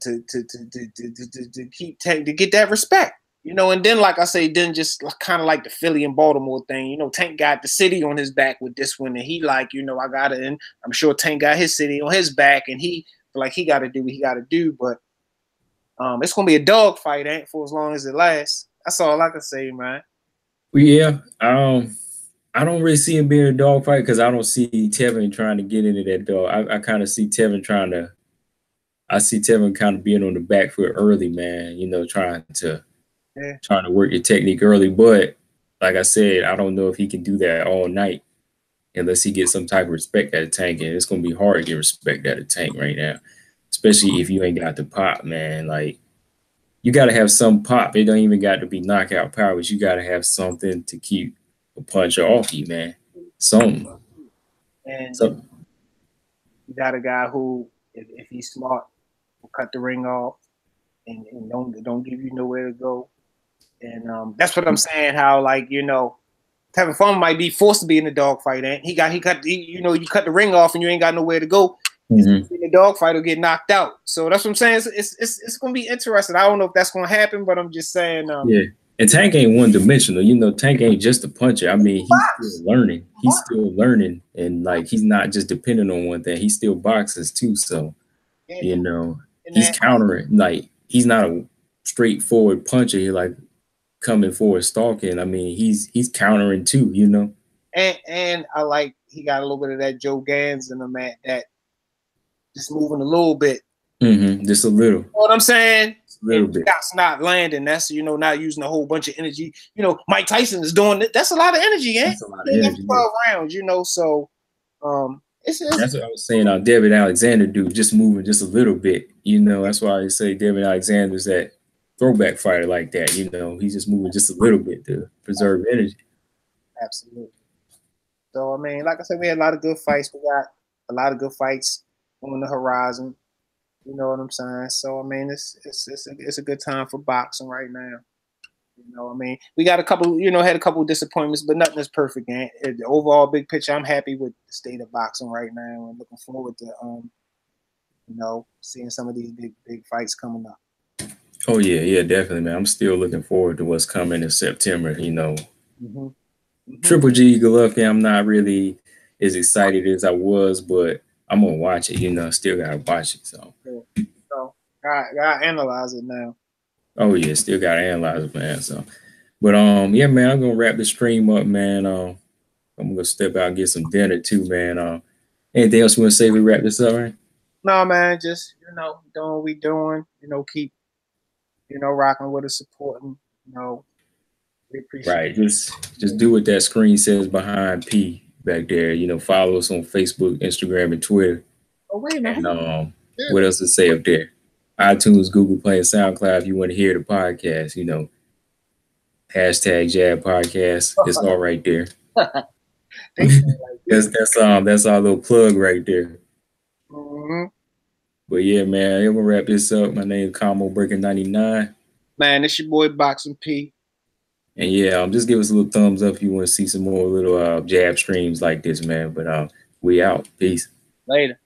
[SPEAKER 2] keep Tank, to get that respect. You know, and then, like I say, then just kind of like the Philly and Baltimore thing. You know, Tank got the city on his back with this one, and he like, you know, I got it. And I'm sure Tank got his city on his back, and he like he got to do what he got to do. But it's gonna be a dog fight, ain't for as long as it lasts. That's all I can say, man.
[SPEAKER 1] Well, yeah, I don't really see him being a dog fight because I don't see Tevin trying to get into that dog. I kind of see Tevin kind of being on the back foot early, man. You know, trying to work your technique early. But like I said, I don't know if he can do that all night unless he gets some type of respect out of Tank. And it's going to be hard to get respect out of Tank right now, especially if you ain't got the pop, man. Like, you got to have some pop. It don't even got to be knockout power, but you got to have something to keep a puncher off you, man. Something.
[SPEAKER 2] And you got a guy who, if he's smart, will cut the ring off and don't give you nowhere to go. And that's what I'm saying. How, like, you know, Tevin Farmer might be forced to be in the dogfight, and you cut the ring off and you ain't got nowhere to go. In the dogfight will get knocked out. So that's what I'm saying. It's gonna be interesting. I don't know if that's gonna happen, but I'm just saying.
[SPEAKER 1] Yeah, and Tank ain't one dimensional. You know, Tank ain't just a puncher. I mean, he's still learning. He's still learning, and like he's not just dependent on one thing. He still boxes too. So, you know, he's countering. Like, he's not a straightforward puncher. He's like coming forward, stalking. I mean, he's countering too. You know,
[SPEAKER 2] and I like he got a little bit of that Joe Gans in him, that just moving a little bit.
[SPEAKER 1] Just a little.
[SPEAKER 2] You know what I'm saying?
[SPEAKER 1] A little bit.
[SPEAKER 2] Shots not landing. That's, you know, not using a whole bunch of energy. You know, Mike Tyson is doing it. That's a lot of energy, eh?
[SPEAKER 1] That's a lot of energy.
[SPEAKER 2] 12 rounds, you know. So it's
[SPEAKER 1] that's what I was saying. David Alexander dude just moving just a little bit. You know, that's why I say David Alexander's that throwback fighter like that. You know, he's just moving just a little bit to preserve energy.
[SPEAKER 2] Absolutely. So I mean, like I said, we had a lot of good fights. We got a lot of good fights on the horizon. You know what I'm saying? So I mean, it's a good time for boxing right now. You know, I mean, we got a couple, you know, had a couple of disappointments, but nothing is perfect. And the overall big picture, I'm happy with the state of boxing right now, and looking forward to you know, seeing some of these big fights coming up.
[SPEAKER 1] Oh yeah, definitely, man. I'm still looking forward to what's coming in September. Triple G Golovkin, I'm not really as excited as I was, but I'm gonna watch it. Still gotta watch it. So
[SPEAKER 2] gotta analyze it now.
[SPEAKER 1] oh yeah, still gotta analyze it, man. So, but yeah, man, I'm gonna wrap the stream up, man. I'm gonna step out and get some dinner too, man. Anything else you want to say? We wrap this up, right?
[SPEAKER 2] No, man, just doing what we doing. Keep rocking with us, supporting. We appreciate.
[SPEAKER 1] Right, just do what that screen says behind P back there. Follow us on Facebook, Instagram, and Twitter.
[SPEAKER 2] Oh wait a minute.
[SPEAKER 1] And what else to say up there? iTunes, Google Play, and SoundCloud. If you want to hear the podcast, hashtag Jab Podcast. It's all right there. That's our little plug right there. But yeah, man, I'm gonna wrap this up. My name is Combo Breaker 99.
[SPEAKER 2] Man, it's your boy Boxing P.
[SPEAKER 1] And yeah, just give us a little thumbs up if you want to see some more little jab streams like this, man. But we out. Peace.
[SPEAKER 2] Later.